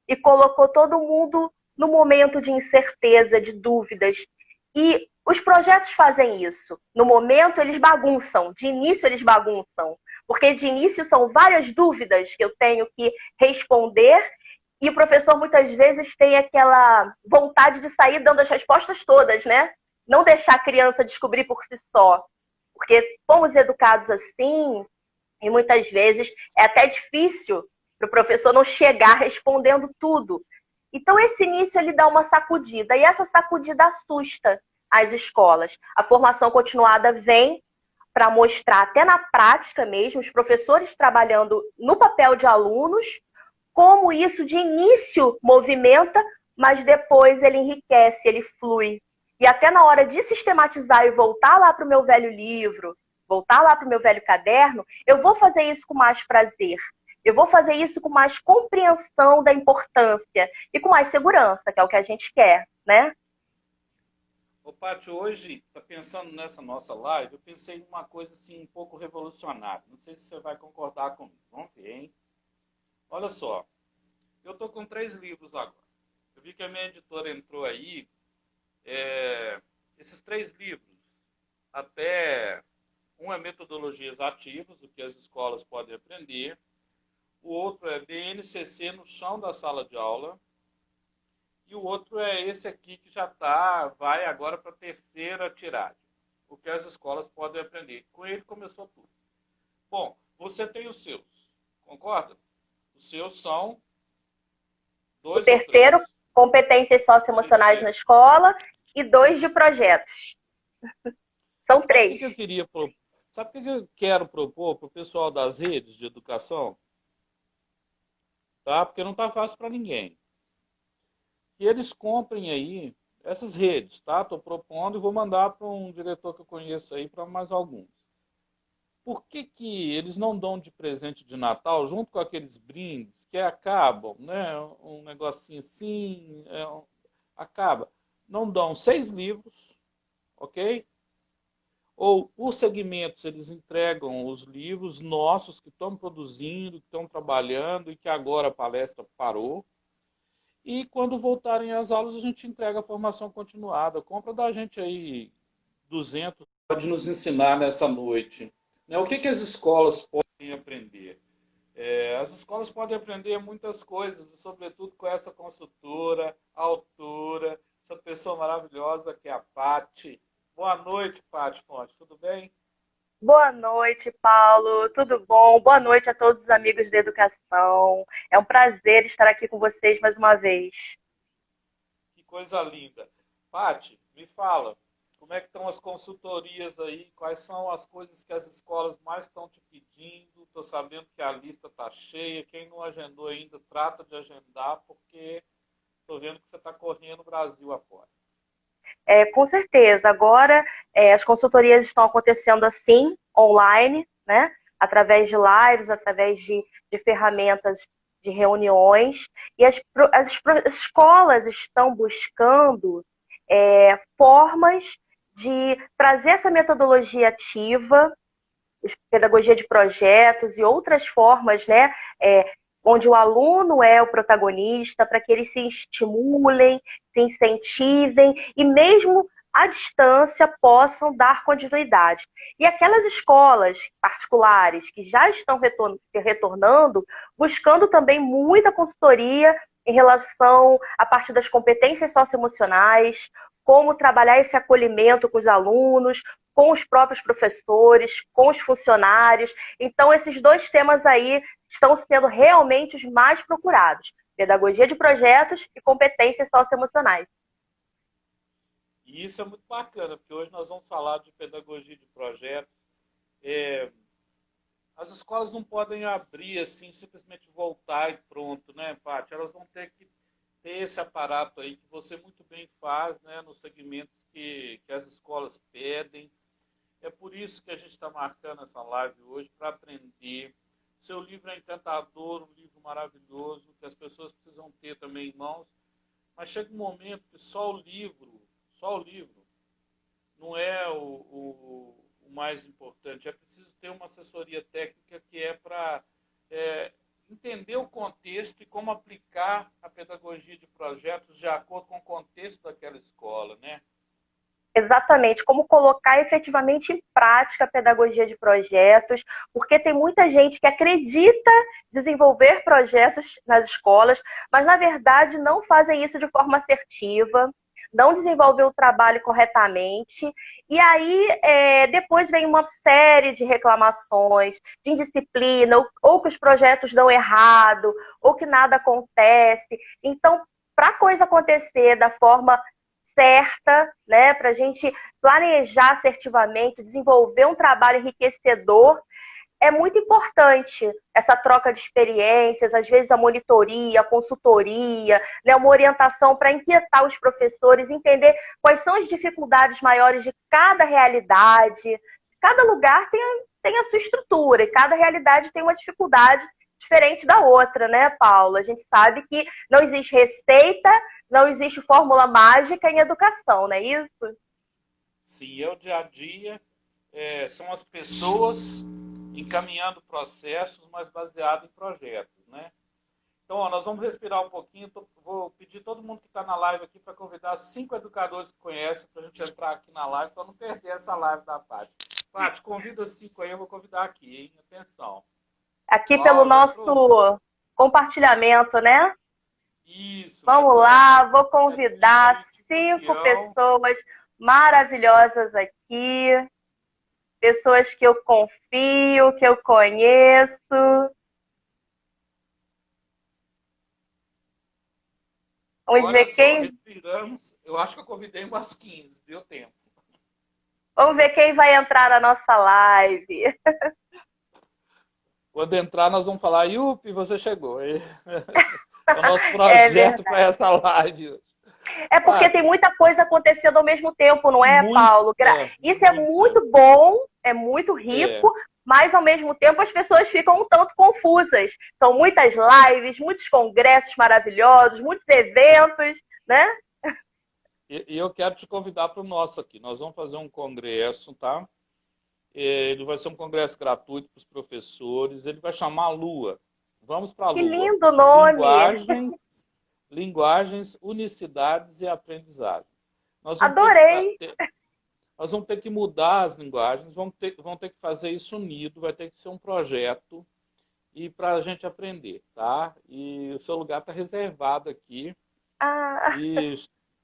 E colocou todo mundo no momento de incerteza, de dúvidas. E os projetos fazem isso. No momento, eles bagunçam. De início, eles bagunçam. Porque de início são várias dúvidas que eu tenho que responder. E o professor, muitas vezes, tem aquela vontade de sair dando as respostas todas, né? Não deixar a criança descobrir por si só. Porque fomos educados assim, e muitas vezes é até difícil para o professor não chegar respondendo tudo. Então, esse início ele dá uma sacudida, e essa sacudida assusta as escolas. A formação continuada vem para mostrar, até na prática mesmo, os professores trabalhando no papel de alunos, como isso de início movimenta, mas depois ele enriquece, ele flui. E até na hora de sistematizar e voltar lá para o meu velho livro, voltar lá para o meu velho caderno, eu vou fazer isso com mais prazer. Eu vou fazer isso com mais compreensão da importância e com mais segurança, que é o que a gente quer, né? Ô, Paty, hoje, tá pensando nessa nossa live, eu pensei em uma coisa assim um pouco revolucionária. Não sei se você vai concordar comigo. Vamos ver, hein? Olha só, eu tô com 3 livros agora. Eu vi que a minha editora entrou aí. Esses 3 livros, até um é Metodologias Ativas, o que as escolas podem aprender. O outro é BNCC no chão da sala de aula. E o outro é esse aqui que já vai agora para a 3ª tiragem. O que as escolas podem aprender. Com ele começou tudo. Bom, você tem os seus, concorda? Os seus são 2 o terceiro, competências socioemocionais na escola, e 2 de projetos. São 3. Sabe o que eu quero propor para o pessoal das redes de educação? Tá? Porque não está fácil para ninguém. Que eles comprem aí essas redes, tá? Estou propondo e vou mandar para um diretor que eu conheço aí para mais alguns. Por que eles não dão de presente de Natal, junto com aqueles brindes que acabam, né? Um negocinho assim, acaba. Não dão 6 livros, ok? Ou, por segmentos, eles entregam os livros nossos que estão produzindo, que estão trabalhando e que agora a palestra parou. E quando voltarem às aulas, a gente entrega a formação continuada. Compra da gente aí 200. Pode nos ensinar nessa noite. O que as escolas podem aprender? As escolas podem aprender muitas coisas, e sobretudo com essa consultora, autora, essa pessoa maravilhosa que é a Paty. Boa noite, Paty Fonte, tudo bem? Boa noite, Paulo, tudo bom? Boa noite a todos os amigos da educação. É um prazer estar aqui com vocês mais uma vez. Que coisa linda. Paty, me fala, como é que estão as consultorias aí? Quais são as coisas que as escolas mais estão te pedindo? Estou sabendo que a lista está cheia. Quem não agendou ainda, trata de agendar, porque estou vendo que você está correndo o Brasil afora. Com certeza. Agora, as consultorias estão acontecendo assim, online, né? Através de lives, através de ferramentas de reuniões. E as escolas estão buscando formas de trazer essa metodologia ativa, pedagogia de projetos e outras formas, né? Onde o aluno é o protagonista, para que eles se estimulem, se incentivem e mesmo à distância possam dar continuidade. E aquelas escolas particulares que já estão retornando, buscando também muita consultoria em relação à parte das competências socioemocionais, como trabalhar esse acolhimento com os alunos, com os próprios professores, com os funcionários. Então, esses 2 temas aí estão sendo realmente os mais procurados. pedagogia de projetos e competências socioemocionais. E isso é muito bacana, porque hoje nós vamos falar de pedagogia de projetos. As escolas não podem abrir assim, simplesmente voltar e pronto, né, Paty? Elas vão ter que ter esse aparato aí que você muito bem faz, né, nos segmentos que as escolas pedem. É por isso que a gente está marcando essa live hoje, para aprender. Seu livro é encantador, um livro maravilhoso, que as pessoas precisam ter também em mãos. Mas chega um momento que só o livro não é o mais importante. É preciso ter uma assessoria técnica que é para entender o contexto e como aplicar a pedagogia de projetos de acordo com o contexto daquela escola, né? Exatamente, como colocar efetivamente em prática a pedagogia de projetos, porque tem muita gente que acredita desenvolver projetos nas escolas, mas na verdade não fazem isso de forma assertiva, não desenvolvem o trabalho corretamente, e aí depois vem uma série de reclamações, de indisciplina, ou que os projetos dão errado, ou que nada acontece. Então, para a coisa acontecer da forma certa, né, para a gente planejar assertivamente, desenvolver um trabalho enriquecedor, é muito importante essa troca de experiências, às vezes a monitoria, a consultoria, né, uma orientação para inquietar os professores, entender quais são as dificuldades maiores de cada realidade. Cada lugar tem a sua estrutura e cada realidade tem uma dificuldade diferente da outra, né, Paula? A gente sabe que não existe receita, não existe fórmula mágica em educação, não é isso? Sim, é o dia a dia, são as pessoas encaminhando processos, mas baseado em projetos, né? Então, ó, nós vamos respirar um pouquinho. Vou pedir todo mundo que está na live aqui para convidar 5 educadores que conhecem para a gente entrar aqui na live, para não perder essa live da Paty. Paty, convida 5 aí, eu vou convidar aqui, hein? Atenção. Aqui pelo nosso compartilhamento, né? Isso. Vamos lá, vou convidar 5 pessoas maravilhosas aqui. Pessoas que eu confio, que eu conheço. Vamos ver quem... Respiramos. Eu acho que eu convidei umas 15, deu tempo. Vamos ver quem vai entrar na nossa live. Quando entrar, nós vamos falar, Yupi, você chegou. É o nosso projeto para essa live. É porque tem muita coisa acontecendo ao mesmo tempo, não é, Paulo? Isso é muito bom, é muito rico, mas ao mesmo tempo as pessoas ficam um tanto confusas. São muitas lives, muitos congressos maravilhosos, muitos eventos, né? E eu quero te convidar para o nosso aqui. Nós vamos fazer um congresso, tá? Ele vai ser um congresso gratuito para os professores. Ele vai chamar Lua. Vamos para a Lua. Que lindo nome! Linguagens, unicidades e aprendizagem. Adorei! Nós vamos ter que mudar as linguagens, vamos ter que fazer isso unido, vai ter que ser um projeto e para a gente aprender, tá? E o seu lugar está reservado aqui.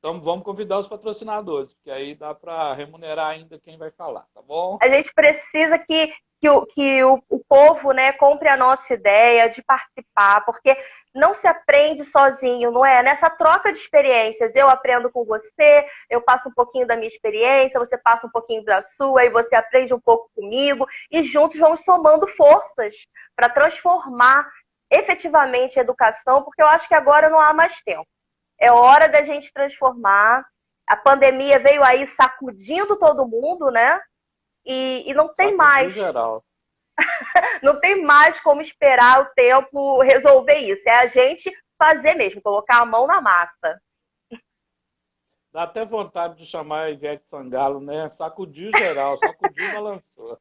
Então vamos convidar os patrocinadores, porque aí dá para remunerar ainda quem vai falar, tá bom? A gente precisa que o povo, né, compre a nossa ideia de participar, porque não se aprende sozinho, não é? Nessa troca de experiências, eu aprendo com você, eu passo um pouquinho da minha experiência, você passa um pouquinho da sua, e você aprende um pouco comigo, e juntos vamos somando forças para transformar efetivamente a educação, porque eu acho que agora não há mais tempo. É hora da gente transformar. A pandemia veio aí sacudindo todo mundo, né? E não tem mais. Geral. Não tem mais como esperar o tempo resolver isso. É a gente fazer mesmo, colocar a mão na massa. Dá até vontade de chamar a Ivete Sangalo, né? Sacudiu geral, sacudiu, balançou.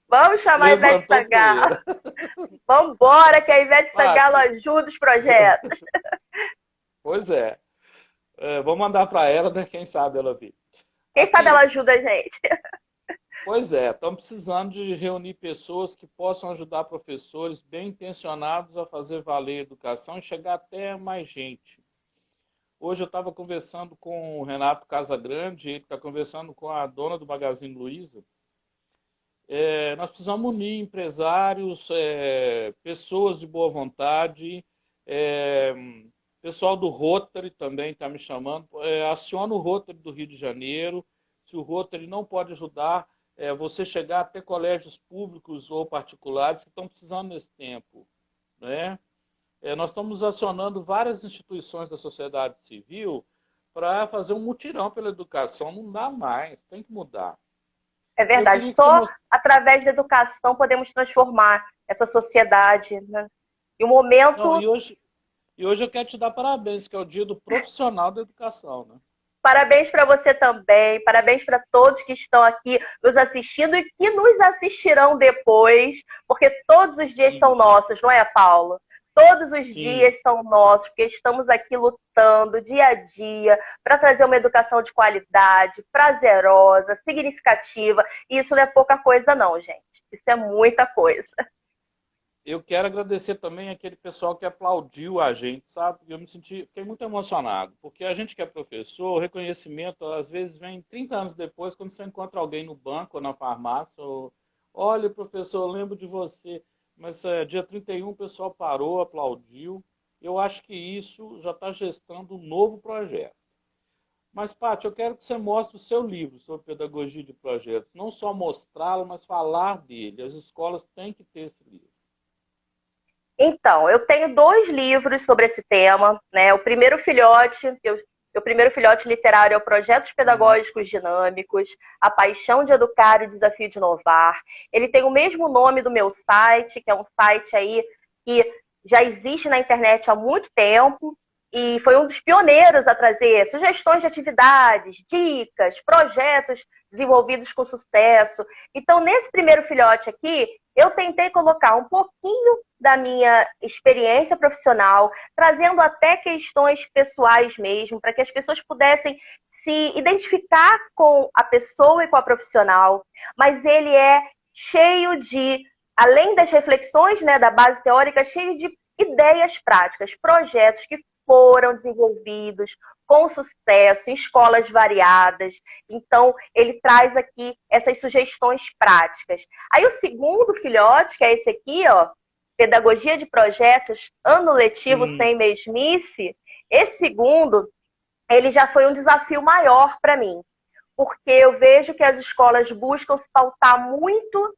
Vamos chamar a Ivete Sangalo. Vamos embora, que a Ivete Sangalo ajuda os projetos. Pois é. Vou mandar para ela, né? Quem sabe ela vir. Quem sabe ela ajuda a gente. Pois é, estamos precisando de reunir pessoas que possam ajudar professores bem intencionados a fazer valer a educação e chegar até mais gente. Hoje eu estava conversando com o Renato Casagrande, ele está conversando com a dona do Magazine Luiza. Nós precisamos unir empresários, pessoas de boa vontade, Pessoal do Rotary também está me chamando. Aciona o Rotary do Rio de Janeiro. Se o Rotary não pode ajudar, você chegar até colégios públicos ou particulares que estão precisando nesse tempo, né? Nós estamos acionando várias instituições da sociedade civil para fazer um mutirão pela educação. Não dá mais, tem que mudar. É Eu verdade, queria que você só mostrasse... através da educação podemos transformar essa sociedade, né? E o Não, momento. e hoje eu quero te dar parabéns, que é o dia do profissional da educação, né? Parabéns para você também, parabéns para todos que estão aqui nos assistindo e que nos assistirão depois, porque todos os dias são Isso. nossos, não é, Paulo? Todos os Sim. dias são nossos, porque estamos aqui lutando dia a dia para trazer uma educação de qualidade, prazerosa, significativa. E isso não é pouca coisa, não, gente. Isso é muita coisa. Eu quero agradecer também aquele pessoal que aplaudiu a gente, sabe? Eu fiquei muito emocionado, porque a gente que é professor, o reconhecimento às vezes vem 30 anos depois, quando você encontra alguém no banco ou na farmácia, ou, olha, professor, eu lembro de você, mas dia 31 o pessoal parou, aplaudiu. Eu acho que isso já está gestando um novo projeto. Mas, Paty, eu quero que você mostre o seu livro sobre pedagogia de projetos. Não só mostrá-lo, mas falar dele. As escolas têm que ter esse livro. Então, eu tenho 2 livros sobre esse tema, né? O primeiro filhote literário é o Projetos Pedagógicos Dinâmicos, A Paixão de Educar e o Desafio de Inovar. Ele tem o mesmo nome do meu site, que é um site aí que já existe na internet há muito tempo e foi um dos pioneiros a trazer sugestões de atividades, dicas, projetos desenvolvidos com sucesso. Então, nesse primeiro filhote aqui, eu tentei colocar um pouquinho da minha experiência profissional, trazendo até questões pessoais mesmo, para que as pessoas pudessem se identificar com a pessoa e com a profissional. Mas ele é cheio de, além das reflexões, né, da base teórica, cheio de ideias práticas, projetos que foram desenvolvidos com sucesso em escolas variadas. Então, ele traz aqui essas sugestões práticas. Aí o segundo filhote, que é esse aqui, ó, Pedagogia de Projetos, Ano Letivo Sim. Sem Mesmice, esse segundo, ele já foi um desafio maior para mim, porque eu vejo que as escolas buscam se pautar muito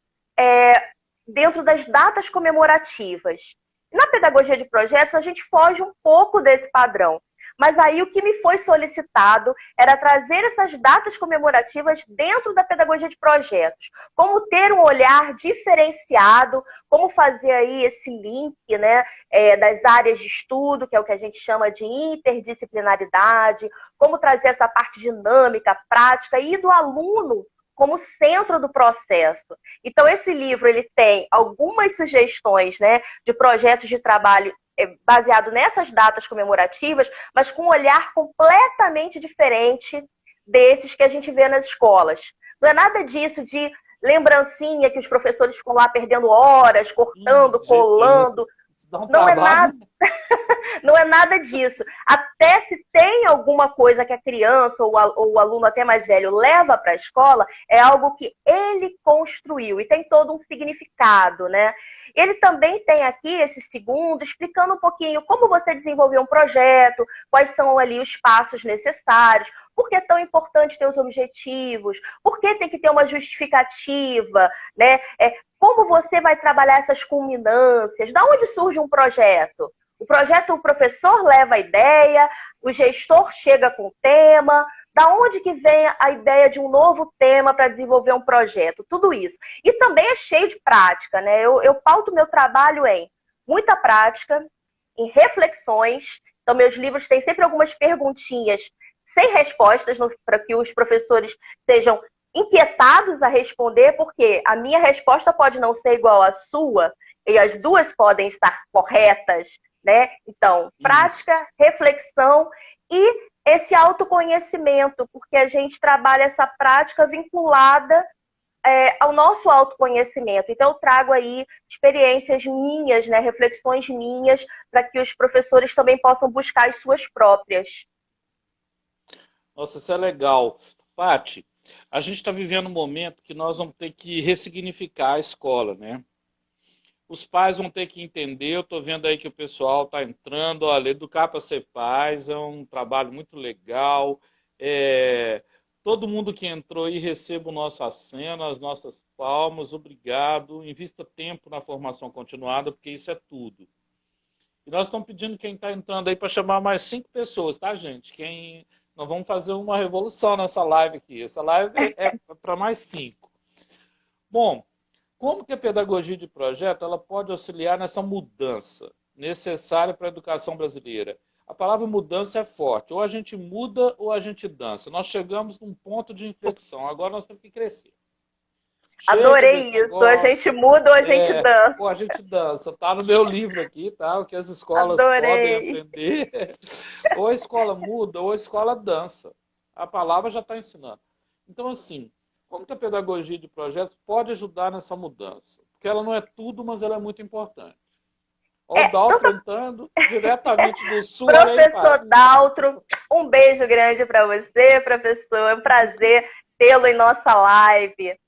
dentro das datas comemorativas. Na pedagogia de projetos, a gente foge um pouco desse padrão. Mas aí o que me foi solicitado era trazer essas datas comemorativas dentro da pedagogia de projetos. Como ter um olhar diferenciado, como fazer aí esse link, né, das áreas de estudo, que é o que a gente chama de interdisciplinaridade, como trazer essa parte dinâmica, prática e do aluno como centro do processo. Então, esse livro ele tem algumas sugestões, né, de projetos de trabalho baseado nessas datas comemorativas, mas com um olhar completamente diferente desses que a gente vê nas escolas. Não é nada disso de lembrancinha que os professores ficam lá perdendo horas, cortando, colando. Isso dá um Não é trabalho. nada, não é nada disso. Até se tem alguma coisa que a criança ou o aluno até mais velho leva para a escola, é algo que ele construiu e tem todo um significado, né? Ele também tem aqui esse segundo explicando um pouquinho como você desenvolver um projeto, quais são ali os passos necessários, por que é tão importante ter os objetivos, por que tem que ter uma justificativa, né? Como você vai trabalhar essas culminâncias, da onde surge um projeto? O professor leva a ideia, o gestor chega com o tema, da onde que vem a ideia de um novo tema para desenvolver um projeto? Tudo isso. E também é cheio de prática, né? Eu pauto meu trabalho em muita prática, em reflexões. Então, meus livros têm sempre algumas perguntinhas sem respostas, para que os professores sejam inquietados a responder, porque a minha resposta pode não ser igual à sua, e as duas podem estar corretas, né? Então, Isso. prática, reflexão e esse autoconhecimento, porque a gente trabalha essa prática vinculada ao nosso autoconhecimento. Então, eu trago aí experiências minhas, né, reflexões minhas, para que os professores também possam buscar as suas próprias. Nossa, isso é legal. Paty, a gente está vivendo um momento que nós vamos ter que ressignificar a escola, né? Os pais vão ter que entender, eu estou vendo aí que o pessoal está entrando, olha, Educar para Ser Pais é um trabalho muito legal. Todo mundo que entrou aí receba o nosso aceno, as nossas palmas, obrigado. Invista tempo na formação continuada, porque isso é tudo. E nós estamos pedindo quem está entrando aí para chamar mais 5 pessoas, tá, gente? Nós vamos fazer uma revolução nessa live aqui. Essa live é para mais 5. Bom, como que a pedagogia de projeto ela pode auxiliar nessa mudança necessária para a educação brasileira? A palavra mudança é forte. Ou a gente muda ou a gente dança. Nós chegamos num ponto de inflexão. Agora nós temos que crescer. Adorei isso. Negócio. A gente muda ou a gente dança. Ou a gente dança. Está no meu livro aqui, tá? O que as escolas podem aprender. Ou a escola muda ou a escola dança. A palavra já está ensinando. Então, assim, como que a pedagogia de projetos pode ajudar nessa mudança? Porque ela não é tudo, mas ela é muito importante. Olha o Daltro entrando diretamente do sul. Professor Daltro, um beijo grande para você, professor. É um prazer tê-lo em nossa live.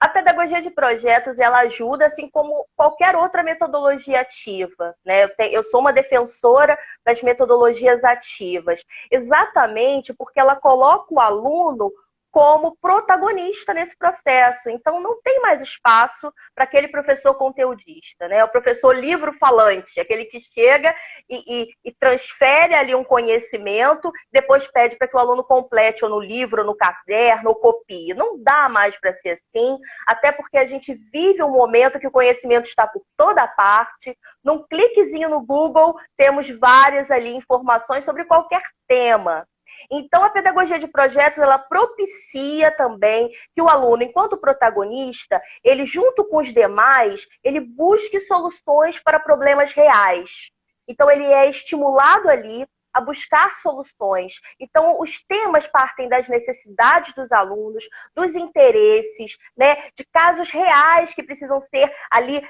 A pedagogia de projetos, ela ajuda, assim como qualquer outra metodologia ativa, né? Eu sou uma defensora das metodologias ativas, exatamente porque ela coloca o aluno como protagonista nesse processo. Então, não tem mais espaço para aquele professor conteudista, né? O professor livro-falante, aquele que chega e transfere ali um conhecimento, depois pede para que o aluno complete ou no livro, ou no caderno, ou copie. Não dá mais para ser assim, até porque a gente vive um momento que o conhecimento está por toda parte. Num cliquezinho no Google, temos várias ali informações sobre qualquer tema. Então, a pedagogia de projetos, ela propicia também que o aluno, enquanto protagonista, ele, junto com os demais, ele busque soluções para problemas reais. Então, ele é estimulado ali a buscar soluções. Então, os temas partem das necessidades dos alunos, dos interesses, né, de casos reais que precisam ser ali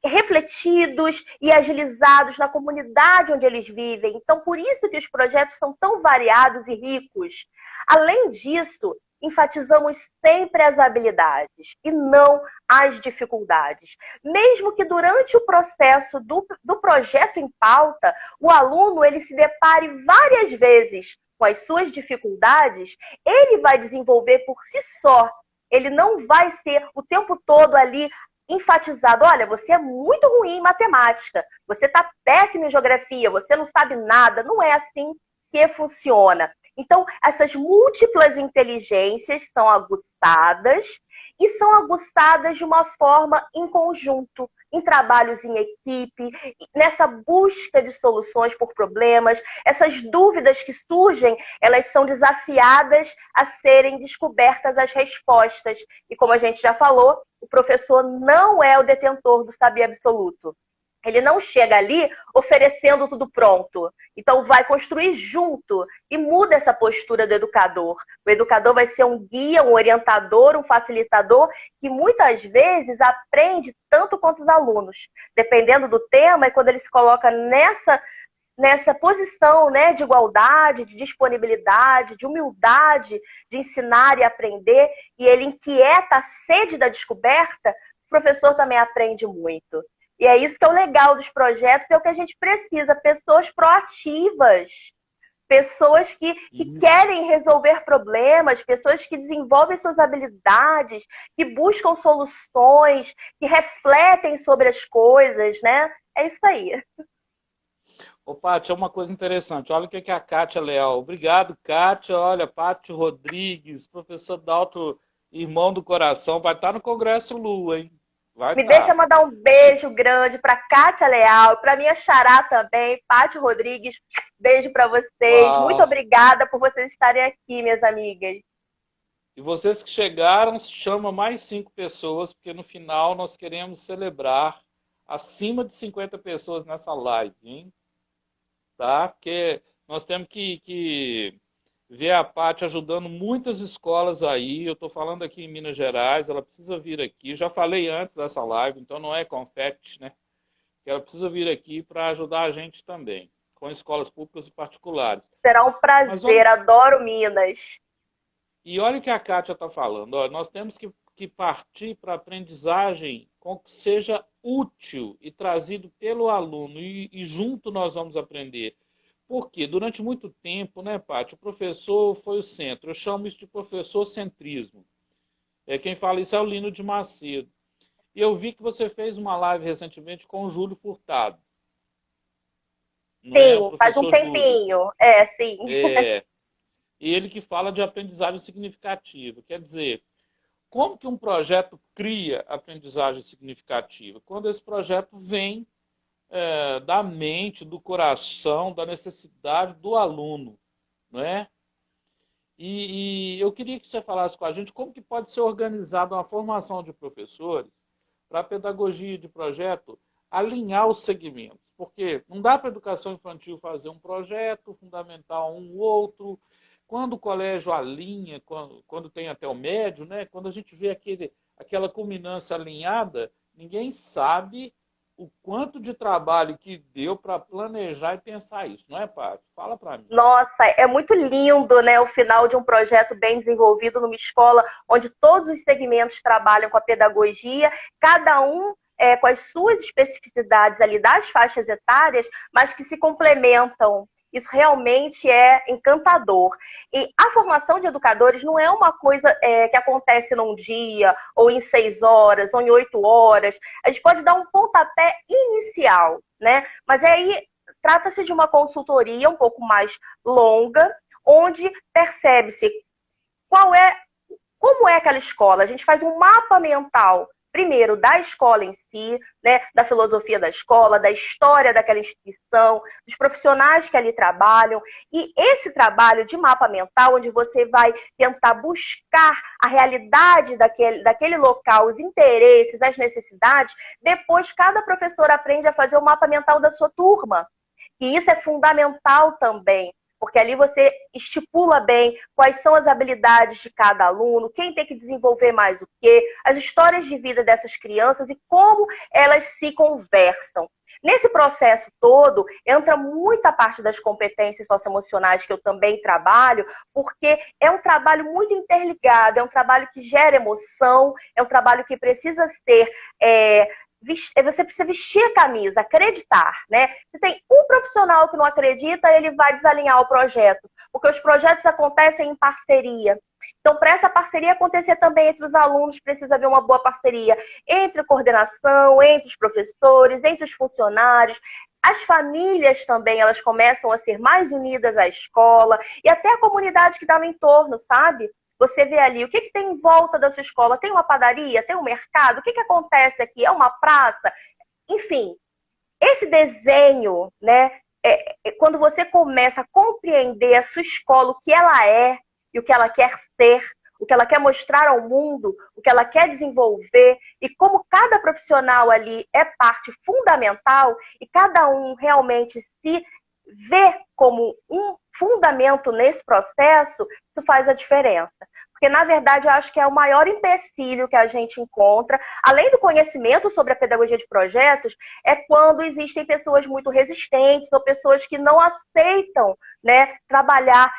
refletidos e agilizados na comunidade onde eles vivem. Então, por isso que os projetos são tão variados e ricos. Além disso, enfatizamos sempre as habilidades e não as dificuldades. Mesmo que durante o processo do projeto em pauta, o aluno ele se depare várias vezes com as suas dificuldades, ele vai desenvolver por si só. Ele não vai ser o tempo todo ali enfatizado, olha, você é muito ruim em matemática, você está péssimo em geografia, você não sabe nada. Não é assim que funciona. Então, essas múltiplas inteligências são aguçadas e são aguçadas de uma forma em conjunto, em trabalhos em equipe, nessa busca de soluções por problemas. Essas dúvidas que surgem, elas são desafiadas a serem descobertas as respostas. E como a gente já falou, o professor não é o detentor do saber absoluto. Ele não chega ali oferecendo tudo pronto. Então, vai construir junto e muda essa postura do educador. O educador vai ser um guia, um orientador, um facilitador que muitas vezes aprende tanto quanto os alunos. Dependendo do tema, e quando ele se coloca nessa posição, né, de igualdade, de disponibilidade, de humildade, de ensinar e aprender, e ele inquieta a sede da descoberta, o professor também aprende muito. E é isso que é o legal dos projetos, é o que a gente precisa, pessoas proativas, pessoas que querem resolver problemas, pessoas que desenvolvem suas habilidades, que buscam soluções, que refletem sobre as coisas, né? É isso aí. Ô, Pátia, é uma coisa interessante. Olha o que a Kátia Leal. Obrigado, Kátia. Olha, Pátio Rodrigues, professor Daltro, irmão do coração, vai estar no Congresso Lua, hein? Deixa mandar um beijo grande para Kátia Leal, para minha xará também, Pátio Rodrigues. Beijo para vocês. Uau. Muito obrigada por vocês estarem aqui, minhas amigas. E vocês que chegaram, chama mais 5 pessoas, porque no final nós queremos celebrar acima de 50 pessoas nessa live, hein? Tá? Porque nós temos que ver a Pátia ajudando muitas escolas aí. Eu estou falando aqui em Minas Gerais, ela precisa vir aqui. Já falei antes dessa live, então não é confete, né? Ela precisa vir aqui para ajudar a gente também, com escolas públicas e particulares. Será um prazer, adoro Minas. E olha o que a Kátia está falando. Ó, nós temos que partir para a aprendizagem com que seja útil e trazido pelo aluno e junto nós vamos aprender. Porque durante muito tempo, né, Paty, o professor foi o centro. Eu chamo isso de professor centrismo. Quem fala isso é o Lino de Macedo. E eu vi que você fez uma live recentemente com o Júlio Furtado. Não é? O Sim, faz um professor Júlio. tempinho. Sim. É. E ele que fala de aprendizagem significativa. Quer dizer, como que um projeto cria aprendizagem significativa? Quando esse projeto vem da mente, do coração, da necessidade do aluno, não é? E eu queria que você falasse com a gente como que pode ser organizada uma formação de professores para a pedagogia de projeto alinhar os segmentos. Porque não dá para a educação infantil fazer um projeto, fundamental um outro. Quando o colégio alinha, quando tem até o médio, né? Quando a gente vê aquela culminância alinhada, ninguém sabe o quanto de trabalho que deu para planejar e pensar isso, não é, Paty? Fala para mim. Nossa, é muito lindo, né, o final de um projeto bem desenvolvido numa escola onde todos os segmentos trabalham com a pedagogia, cada um com as suas especificidades ali das faixas etárias, mas que se complementam. Isso realmente é encantador. E a formação de educadores não é uma coisa que acontece num dia, ou em 6 horas, ou em 8 horas. A gente pode dar um pontapé inicial, né? Mas aí trata-se de uma consultoria um pouco mais longa, onde percebe-se como é aquela escola. A gente faz um mapa mental, primeiro, da escola em si, né, da filosofia da escola, da história daquela instituição, dos profissionais que ali trabalham. E esse trabalho de mapa mental, onde você vai tentar buscar a realidade daquele local, os interesses, as necessidades, depois cada professor aprende a fazer o mapa mental da sua turma. E isso é fundamental também, porque ali você estipula bem quais são as habilidades de cada aluno, quem tem que desenvolver mais o quê, as histórias de vida dessas crianças e como elas se conversam. Nesse processo todo, entra muita parte das competências socioemocionais que eu também trabalho, porque é um trabalho muito interligado, é um trabalho que gera emoção, é um trabalho que precisa ser você precisa vestir a camisa, acreditar, né? Se tem um profissional que não acredita, ele vai desalinhar o projeto, porque os projetos acontecem em parceria. Então, para essa parceria acontecer também entre os alunos, precisa haver uma boa parceria entre a coordenação, entre os professores, entre os funcionários. As famílias também, elas começam a ser mais unidas à escola e até a comunidade que dá no entorno, sabe? Você vê ali, o que tem em volta da sua escola? Tem uma padaria? Tem um mercado? O que acontece aqui? É uma praça? Enfim, esse desenho, né? Quando você começa a compreender a sua escola, o que ela é e o que ela quer ser, o que ela quer mostrar ao mundo, o que ela quer desenvolver, e como cada profissional ali é parte fundamental, e cada um realmente se vê como um fundamento nesse processo, isso faz a diferença. Porque, na verdade, eu acho que é o maior empecilho que a gente encontra, além do conhecimento sobre a pedagogia de projetos, é quando existem pessoas muito resistentes ou pessoas que não aceitam, né, trabalhar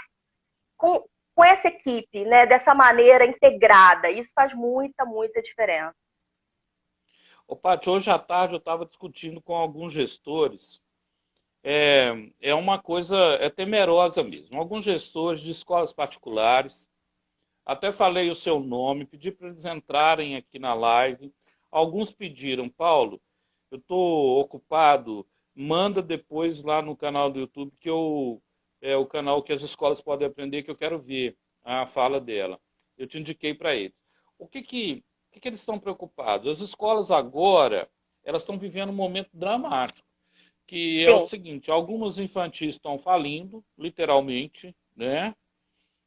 com essa equipe, né, dessa maneira integrada. Isso faz muita, muita diferença. Ô, Paty, hoje à tarde eu estava discutindo com alguns gestores. É uma coisa temerosa mesmo. Alguns gestores de escolas particulares, até falei o seu nome, pedi para eles entrarem aqui na live. Alguns pediram, Paulo, eu estou ocupado, manda depois lá no canal do YouTube, que é o canal que as escolas podem aprender, que eu quero ver a fala dela. Eu te indiquei para eles. O que eles estão preocupados? As escolas agora, elas estão vivendo um momento dramático, que é o seguinte, algumas infantis estão falindo, literalmente, né?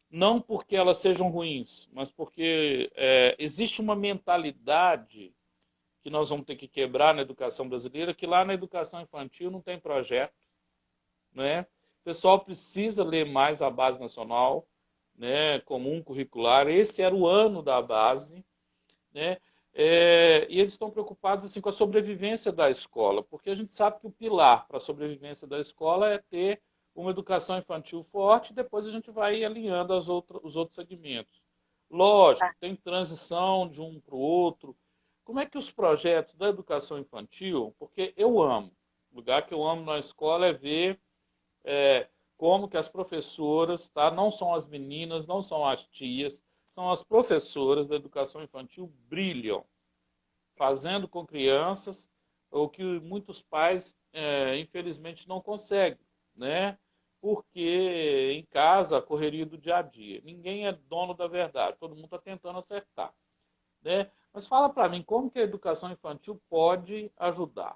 Não porque elas sejam ruins, mas porque existe uma mentalidade que nós vamos ter que quebrar na educação brasileira, que lá na educação infantil não tem projeto, né? O pessoal precisa ler mais a base nacional, né, comum curricular. Esse era o ano da base, né? E eles estão preocupados assim, com a sobrevivência da escola, porque a gente sabe que o pilar para a sobrevivência da escola é ter uma educação infantil forte, e depois a gente vai alinhando os outros segmentos. Lógico, tem transição de um para o outro. como é que os projetos da educação infantil, porque eu amo, o lugar que eu amo na escola é ver como que as professoras, tá? Não são as meninas, não são as tias, são as professoras da educação infantil brilham, fazendo com crianças o que muitos pais, infelizmente, não conseguem, né? Porque em casa, a correria do dia a dia. Ninguém é dono da verdade, todo mundo está tentando acertar, né? Mas fala para mim, como que a educação infantil pode ajudar?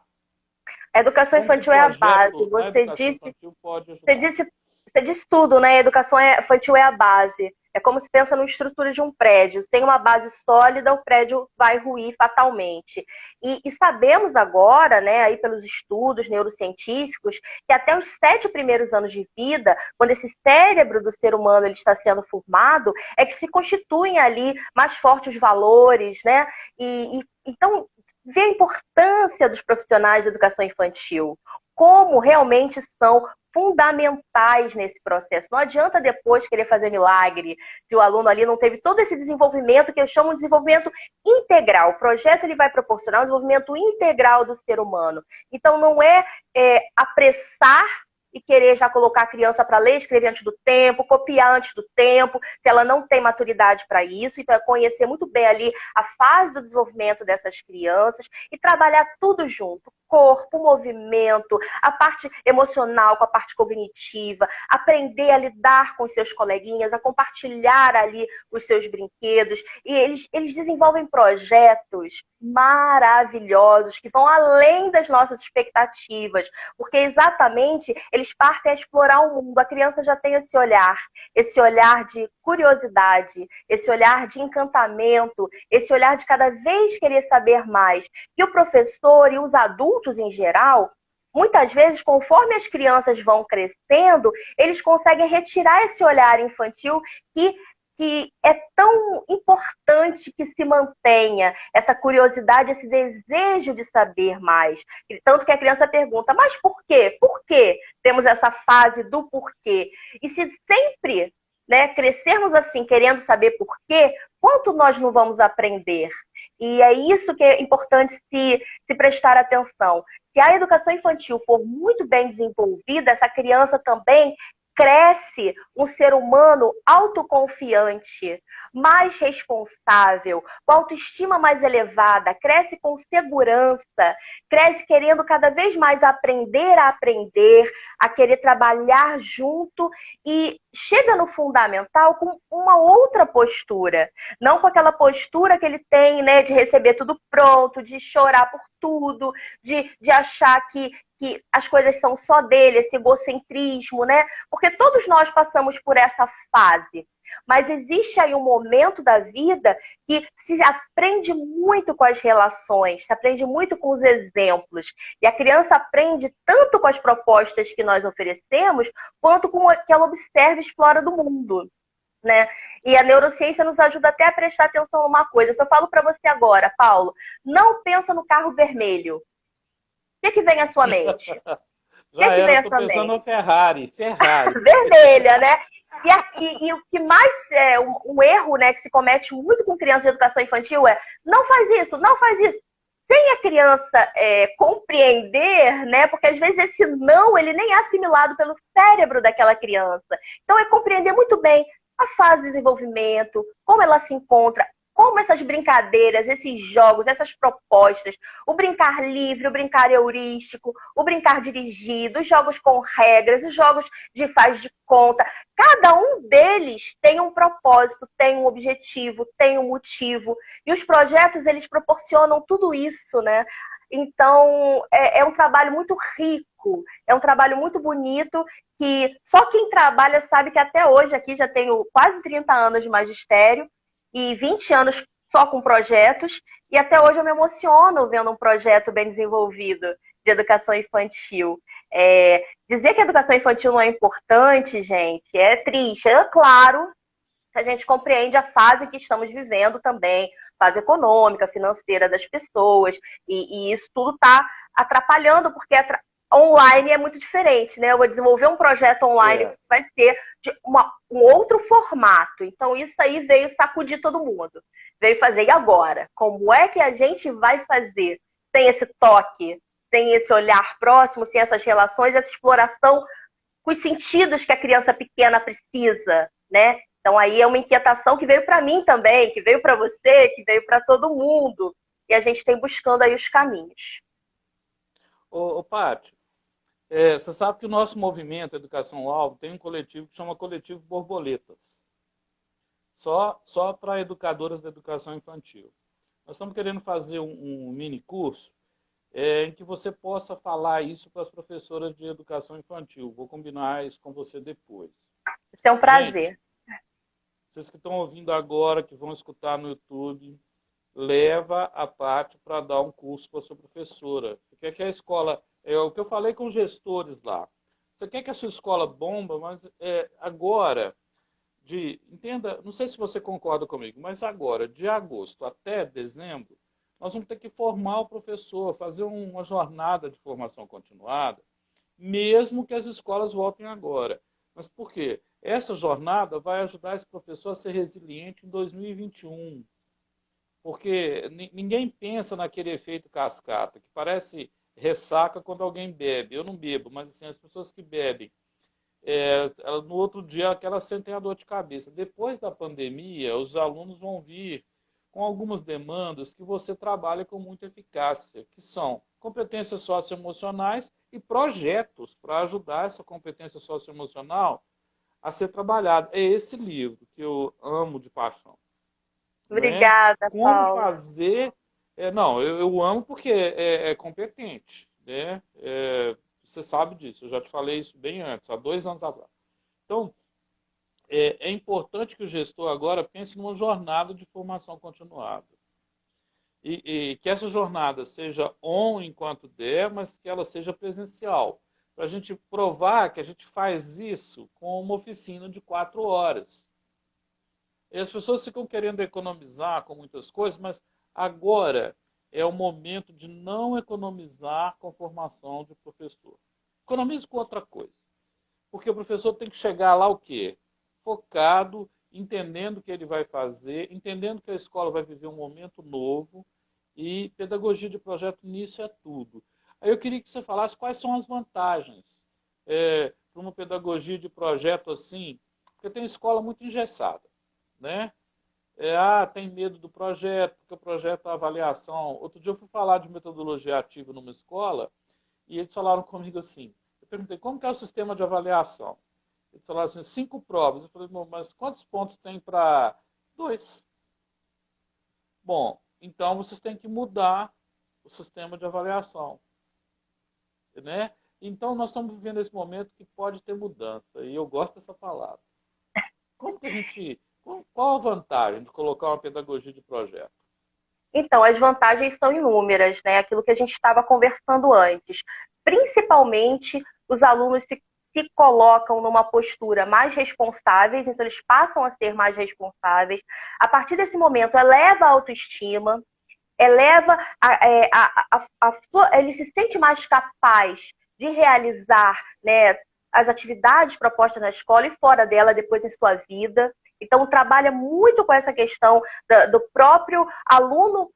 A educação Como que o infantil é a base. projeto na Você educação disse, infantil pode você ajudar? disse, você disse tudo, né? A educação infantil é a base. É como se pensa numa estrutura de um prédio. Sem uma base sólida, o prédio vai ruir fatalmente. E sabemos agora, né, aí pelos estudos neurocientíficos, que até os 7 primeiros anos de vida, quando esse cérebro do ser humano ele está sendo formado, é que se constituem ali mais fortes os valores, né? Então, vê a importância dos profissionais de educação infantil, como realmente são fundamentais nesse processo. Não adianta depois querer fazer milagre se o aluno ali não teve todo esse desenvolvimento que eu chamo de desenvolvimento integral. O projeto ele vai proporcionar o desenvolvimento integral do ser humano. Então não é apressar e querer já colocar a criança para ler, escrever antes do tempo, copiar antes do tempo, se ela não tem maturidade para isso. Então é conhecer muito bem ali a fase do desenvolvimento dessas crianças e trabalhar tudo junto. Corpo, movimento, a parte emocional com a parte cognitiva, aprender a lidar com os seus coleguinhas, a compartilhar ali os seus brinquedos. E eles desenvolvem projetos maravilhosos que vão além das nossas expectativas, porque exatamente eles partem a explorar o mundo. A criança já tem esse olhar de curiosidade, esse olhar de encantamento, esse olhar de cada vez querer saber mais. E o professor e os adultos em geral, muitas vezes, conforme as crianças vão crescendo, eles conseguem retirar esse olhar infantil que é tão importante que se mantenha essa curiosidade, esse desejo de saber mais. Tanto que a criança pergunta, mas por quê? Por que temos essa fase do porquê? E se sempre, né, crescermos assim, querendo saber por quê, quanto nós não vamos aprender? E é isso que é importante se prestar atenção. Se a educação infantil for muito bem desenvolvida, essa criança também cresce um ser humano autoconfiante, mais responsável, com autoestima mais elevada, cresce com segurança, cresce querendo cada vez mais aprender a aprender, a querer trabalhar junto e chega no fundamental com uma outra postura, não com aquela postura que ele tem, né, de receber tudo pronto, de chorar por tudo, de achar que as coisas são só dele, esse egocentrismo, né? Porque todos nós passamos por essa fase. Mas existe aí um momento da vida que se aprende muito com as relações, se aprende muito com os exemplos. E a criança aprende tanto com as propostas que nós oferecemos, quanto com o que ela observa e explora do mundo. Né? E a neurociência nos ajuda até a prestar atenção numa coisa. Se eu falo para você agora, Paulo, não pensa no carro vermelho. O que vem à sua mente? Já era, estou pensando no Ferrari. Vermelha, né? E o que mais é um erro, né, que se comete muito com crianças de educação infantil é não faz isso, não faz isso. Sem a criança compreender, né? Porque às vezes esse não, ele nem é assimilado pelo cérebro daquela criança. Então é compreender muito bem a fase de desenvolvimento, como ela se encontra, como essas brincadeiras, esses jogos, essas propostas, o brincar livre, o brincar heurístico, o brincar dirigido, os jogos com regras, os jogos de faz de conta, cada um deles tem um propósito, tem um objetivo, tem um motivo. E os projetos, eles proporcionam tudo isso, né? Então, é um trabalho muito rico, é um trabalho muito bonito, que só quem trabalha sabe que até hoje, aqui já tenho quase 30 anos de magistério, e 20 anos só com projetos, e até hoje eu me emociono vendo um projeto bem desenvolvido de educação infantil. Dizer que a educação infantil não é importante, gente, é triste. É claro que a gente compreende a fase que estamos vivendo também, fase econômica, financeira das pessoas, e isso tudo está atrapalhando, porque online é muito diferente, né? Eu vou desenvolver um projeto online que vai ser de um outro formato. Então, isso aí veio sacudir todo mundo. veio fazer. E agora? Como é que a gente vai fazer? Sem esse toque, sem esse olhar próximo, sem essas relações, essa exploração com os sentidos que a criança pequena precisa, né? Então aí é uma inquietação que veio para mim também, que veio para você, que veio para todo mundo. E a gente tem buscando aí os caminhos. Ô Paty, você sabe que o nosso movimento Educação Alvo tem um coletivo que chama Coletivo Borboletas. Só para educadoras da educação infantil. Nós estamos querendo fazer um mini curso em que você possa falar isso para as professoras de educação infantil. Vou combinar isso com você depois. Isso é um prazer. Gente, vocês que estão ouvindo agora, que vão escutar no YouTube, leva a Paty para dar um curso para a sua professora. Você quer que a escola... É o que eu falei com os gestores lá. Você quer que a sua escola bomba, mas agora... entenda, não sei se você concorda comigo, mas agora, de agosto até dezembro, nós vamos ter que formar o professor, fazer uma jornada de formação continuada, mesmo que as escolas voltem agora. Mas por quê? Essa jornada vai ajudar esse professor a ser resiliente em 2021. Porque ninguém pensa naquele efeito cascata, que parece ressaca quando alguém bebe. Eu não bebo, mas assim, as pessoas que bebem, no outro dia que elas sentem a dor de cabeça. Depois da pandemia, os alunos vão vir com algumas demandas que você trabalha com muita eficácia, que são competências socioemocionais e projetos para ajudar essa competência socioemocional a ser trabalhada. É esse livro que eu amo de paixão. Obrigada, Como Paulo. fazer... não, eu amo porque é competente, né? Você sabe disso, eu já te falei isso bem antes, há 2 anos atrás. Então, é importante que o gestor agora pense numa jornada de formação continuada. E que essa jornada seja enquanto der, mas que ela seja presencial. Para a gente provar que a gente faz isso com uma oficina de 4 horas. E as pessoas ficam querendo economizar com muitas coisas, mas agora é o momento de não economizar com formação de professor. Economize com outra coisa. Porque o professor tem que chegar lá o quê? Focado, entendendo o que ele vai fazer, entendendo que a escola vai viver um momento novo, e pedagogia de projeto nisso é tudo. Aí eu queria que você falasse quais são as vantagens para uma pedagogia de projeto assim, porque tem escola muito engessada, né? Tem medo do projeto, porque o projeto é avaliação. Outro dia eu fui falar de metodologia ativa numa escola, e eles falaram comigo assim, eu perguntei, como que é o sistema de avaliação? Eles falaram assim, 5 provas. Eu falei, mas quantos pontos tem para 2? Bom, então vocês têm que mudar o sistema de avaliação. Né? Então nós estamos vivendo esse momento que pode ter mudança, e eu gosto dessa palavra. Qual a vantagem de colocar uma pedagogia de projeto? Então, as vantagens são inúmeras, né? Aquilo que a gente estava conversando antes. Principalmente, os alunos se colocam numa postura mais responsáveis, então eles passam a ser mais responsáveis. A partir desse momento, eleva a autoestima, ele se sente mais capaz de realizar, né, as atividades propostas na escola e fora dela, depois em sua vida. Então, trabalha muito com essa questão do próprio aluno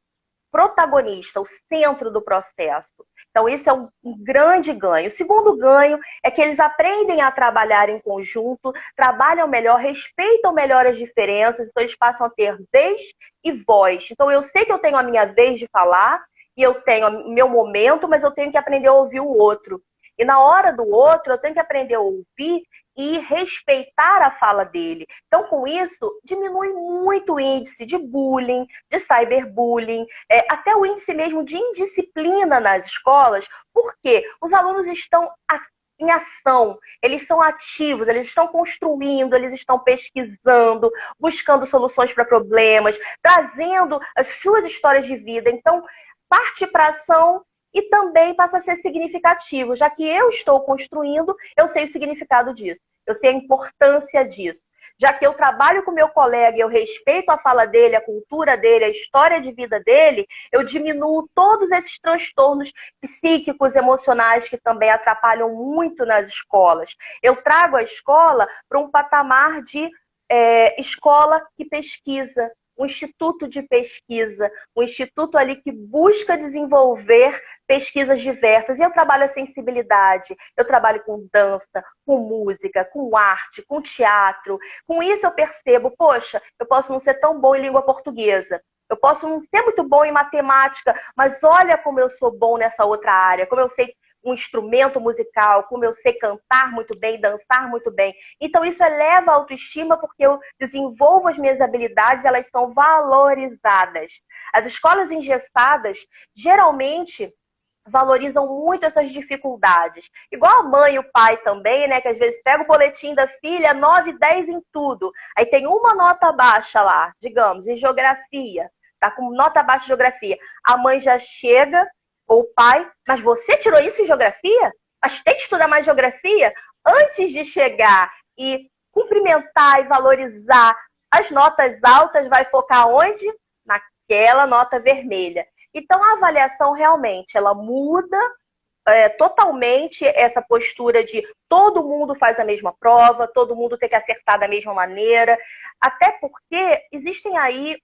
protagonista, o centro do processo. Então, isso é um grande ganho. O segundo ganho é que eles aprendem a trabalhar em conjunto, trabalham melhor, respeitam melhor as diferenças, então eles passam a ter vez e voz. Então, eu sei que eu tenho a minha vez de falar, e eu tenho o meu momento, mas eu tenho que aprender a ouvir o outro. E na hora do outro, eu tenho que aprender a ouvir e respeitar a fala dele. Então, com isso, diminui muito o índice de bullying, de cyberbullying, até o índice mesmo de indisciplina nas escolas, porque os alunos estão em ação, eles são ativos, eles estão construindo, eles estão pesquisando, buscando soluções para problemas, trazendo as suas histórias de vida. Então, parte para a ação e também passa a ser significativo. Já que eu estou construindo, eu sei o significado disso. Eu sei a importância disso. Já que eu trabalho com meu colega e eu respeito a fala dele, a cultura dele, a história de vida dele, eu diminuo todos esses transtornos psíquicos, emocionais que também atrapalham muito nas escolas. Eu trago a escola para um patamar de escola que pesquisa, um instituto de pesquisa, um instituto ali que busca desenvolver pesquisas diversas. E eu trabalho a sensibilidade, eu trabalho com dança, com música, com arte, com teatro. Com isso eu percebo, poxa, eu posso não ser tão bom em língua portuguesa, eu posso não ser muito bom em matemática, mas olha como eu sou bom nessa outra área, como eu sei um instrumento musical, como eu sei cantar muito bem, dançar muito bem. Então isso eleva a autoestima porque eu desenvolvo as minhas habilidades, elas são valorizadas. As escolas engessadas, geralmente, valorizam muito essas dificuldades. Igual a mãe e o pai também, né? Que às vezes pega o boletim da filha, 9, 10 em tudo. Aí tem uma nota baixa lá, digamos, em geografia. Tá com nota baixa em geografia. A mãe já chega, ou o pai, mas você tirou isso em geografia? Mas tem que estudar mais geografia? Antes de chegar e cumprimentar e valorizar as notas altas, vai focar onde? Naquela nota vermelha. Então, a avaliação realmente, ela muda totalmente essa postura de todo mundo faz a mesma prova, todo mundo tem que acertar da mesma maneira, até porque existem aí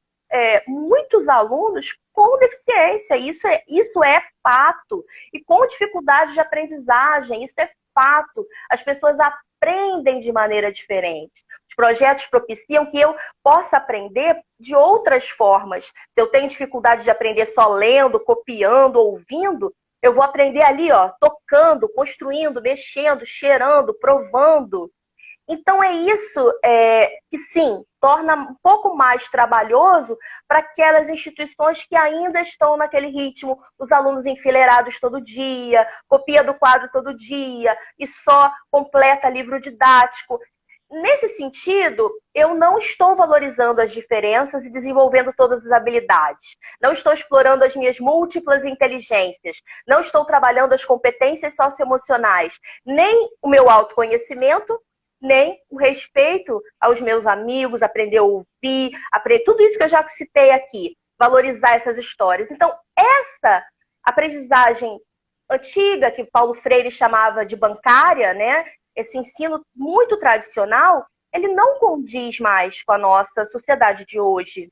muitos alunos com deficiência, isso é fato, e com dificuldade de aprendizagem, isso é fato. As pessoas aprendem de maneira diferente. Os projetos propiciam que eu possa aprender de outras formas. Se eu tenho dificuldade de aprender só lendo, copiando, ouvindo, eu vou aprender ali, ó, tocando, construindo, mexendo, cheirando, provando. Então é isso que sim, torna um pouco mais trabalhoso para aquelas instituições que ainda estão naquele ritmo, os alunos enfileirados todo dia, copia do quadro todo dia e só completa livro didático. Nesse sentido, eu não estou valorizando as diferenças e desenvolvendo todas as habilidades. Não estou explorando as minhas múltiplas inteligências. Não estou trabalhando as competências socioemocionais, nem o meu autoconhecimento, nem o respeito aos meus amigos, aprender a ouvir, aprender tudo isso que eu já citei aqui, valorizar essas histórias. Então, essa aprendizagem antiga, que Paulo Freire chamava de bancária, né? Esse ensino muito tradicional, ele não condiz mais com a nossa sociedade de hoje.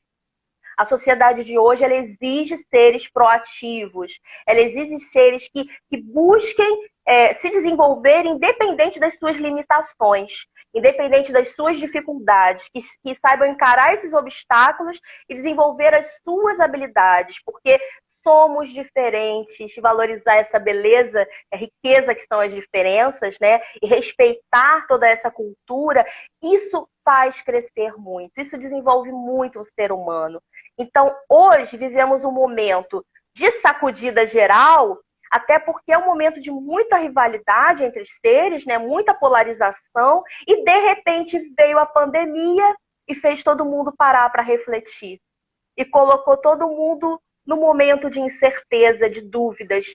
A sociedade de hoje, ela exige seres proativos, ela exige seres que busquem se desenvolver independente das suas limitações, independente das suas dificuldades, que saibam encarar esses obstáculos e desenvolver as suas habilidades, porque somos diferentes, valorizar essa beleza, a riqueza que são as diferenças, né? E respeitar toda essa cultura, isso faz crescer muito, isso desenvolve muito o ser humano. Então, hoje vivemos um momento de sacudida geral, até porque é um momento de muita rivalidade entre os seres, né? Muita polarização, e de repente veio a pandemia e fez todo mundo parar para refletir. E colocou todo mundo no momento de incerteza, de dúvidas.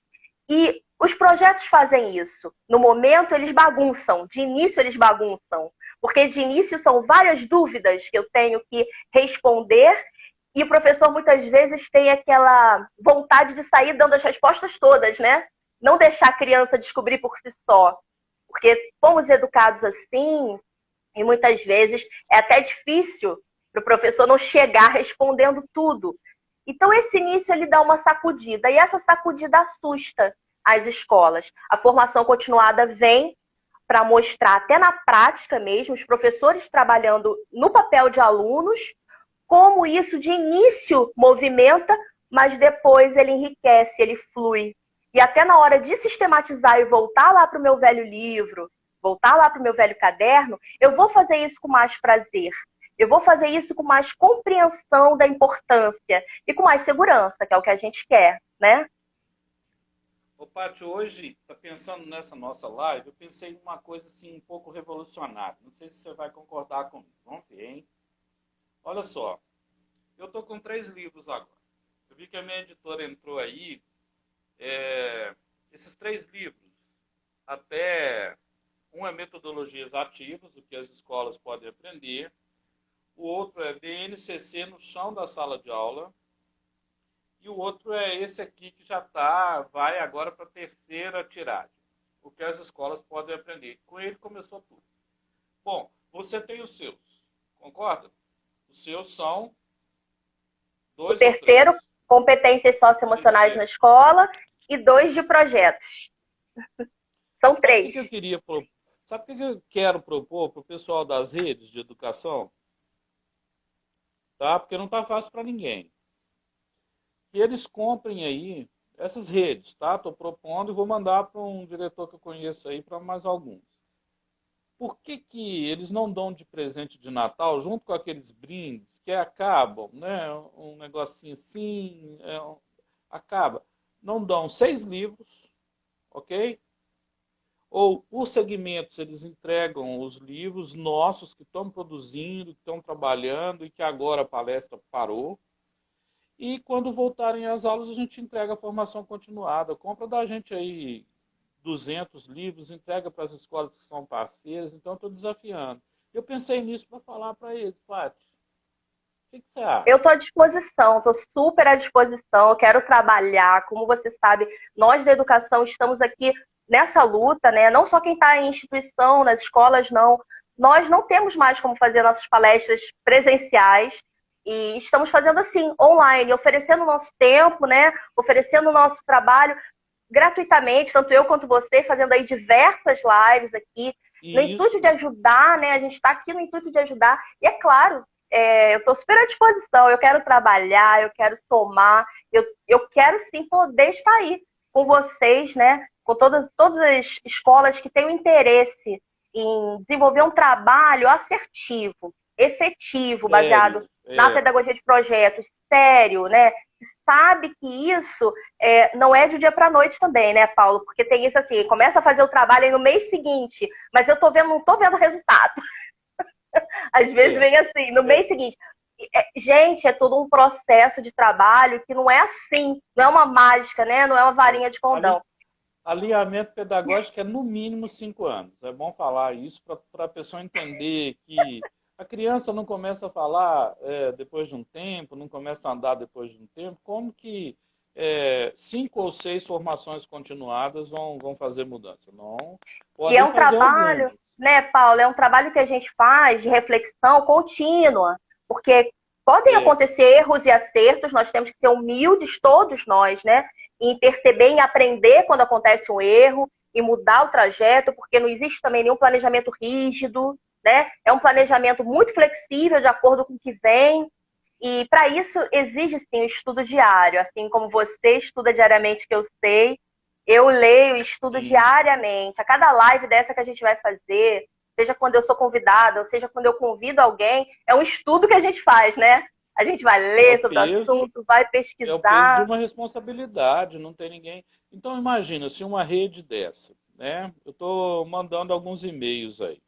E os projetos fazem isso. No momento, eles bagunçam. De início, eles bagunçam. Porque de início são várias dúvidas que eu tenho que responder. E o professor, muitas vezes, tem aquela vontade de sair dando as respostas todas, né? Não deixar a criança descobrir por si só. Porque fomos educados assim, e muitas vezes é até difícil para o professor não chegar respondendo tudo. Então, esse início ele dá uma sacudida, e essa sacudida assusta as escolas. A formação continuada vem para mostrar, até na prática mesmo, os professores trabalhando no papel de alunos, como isso de início movimenta, mas depois ele enriquece, ele flui. E até na hora de sistematizar e voltar lá para o meu velho livro, voltar lá para o meu velho caderno, eu vou fazer isso com mais prazer. Eu vou fazer isso com mais compreensão da importância e com mais segurança, que é o que a gente quer, né? Ô, Paty, hoje, tá pensando nessa nossa live, eu pensei em uma coisa assim um pouco revolucionária. Não sei se você vai concordar comigo. Vamos ver, hein? Olha só, eu tô com 3 livros agora. Eu vi que a minha editora entrou aí. Esses 3 livros, até um é Metodologias Ativas, o que as escolas podem aprender. O outro é BNCC no chão da sala de aula. E o outro é esse aqui que já vai agora para a 3ª tiragem. O que as escolas podem aprender. Com ele começou tudo. Bom, você tem os seus, concorda? Os seus são O 2 ou terceiro, 3? competências socioemocionais na escola, e 2 de projetos. São Sabe o que 3. que eu queria propor? Sabe o que que eu quero propor para o pessoal das redes de educação? Tá? Porque não está fácil para ninguém. Que eles comprem aí essas redes, tá? Estou propondo e vou mandar para um diretor que eu conheço aí para mais alguns. Por que que eles não dão de presente de Natal, junto com aqueles brindes que acabam, né? Um negocinho assim, acaba. Não dão 6 livros, ok? Ou por segmentos eles entregam os livros nossos que estão produzindo, que estão trabalhando e que agora a palestra parou. E quando voltarem às aulas a gente entrega a formação continuada. Compra da gente aí 200 livros, entrega para as escolas que são parceiras. Então eu estou desafiando. Eu pensei nisso para falar para eles, Paty. O que você Eu acha? estou à disposição, estou super à disposição, eu quero trabalhar. Como você sabe, nós da educação estamos aqui nessa luta, né? Não só quem está em instituição, nas escolas, não. Nós não temos mais como fazer nossas palestras presenciais e estamos fazendo assim, online, oferecendo o nosso tempo, né? Oferecendo o nosso trabalho gratuitamente, tanto eu quanto você, fazendo aí diversas lives aqui, no intuito de Isso. ajudar, né? A gente está aqui no intuito de ajudar. E é claro, eu estou super à disposição, eu quero trabalhar, eu quero somar, eu quero sim poder estar aí com vocês, né? Com todas as escolas que têm o interesse em desenvolver um trabalho assertivo, efetivo, baseado Sério. na pedagogia de projetos, sério, né? Sabe que isso não é de um dia para a noite também, né, Paulo? Porque tem isso assim, começa a fazer o trabalho aí no mês seguinte, mas eu não tô vendo resultado. Às vezes É. vem assim, no É. mês seguinte. Gente, é todo um processo de trabalho que não é assim, não é uma mágica, né? Não é uma varinha de condão. Alinhamento pedagógico é no mínimo 5 anos. É bom falar isso para a pessoa entender que a criança não começa a falar depois de um tempo, não começa a andar depois de um tempo. Como que 5 ou 6 formações continuadas vão fazer mudança? Não, E é podem um fazer trabalho, algumas. né, Paulo? É um trabalho que a gente faz de reflexão contínua, porque podem É, acontecer erros e acertos, nós temos que ser humildes, todos nós, né? Em perceber, em aprender quando acontece um erro, e mudar o trajeto, porque não existe também nenhum planejamento rígido, né? É um planejamento muito flexível, de acordo com o que vem. E para isso exige sim o estudo diário, assim como você estuda diariamente, que eu sei, eu leio e estudo sim, diariamente. A cada live dessa que a gente vai fazer, seja quando eu sou convidada, ou seja quando eu convido alguém, é um estudo que a gente faz, né? A gente vai é ler sobre o assunto, vai o peso de pesquisar. uma responsabilidade, não tem ninguém. Então imagina se uma rede dessa, né? Eu estou mandando alguns e-mails aí.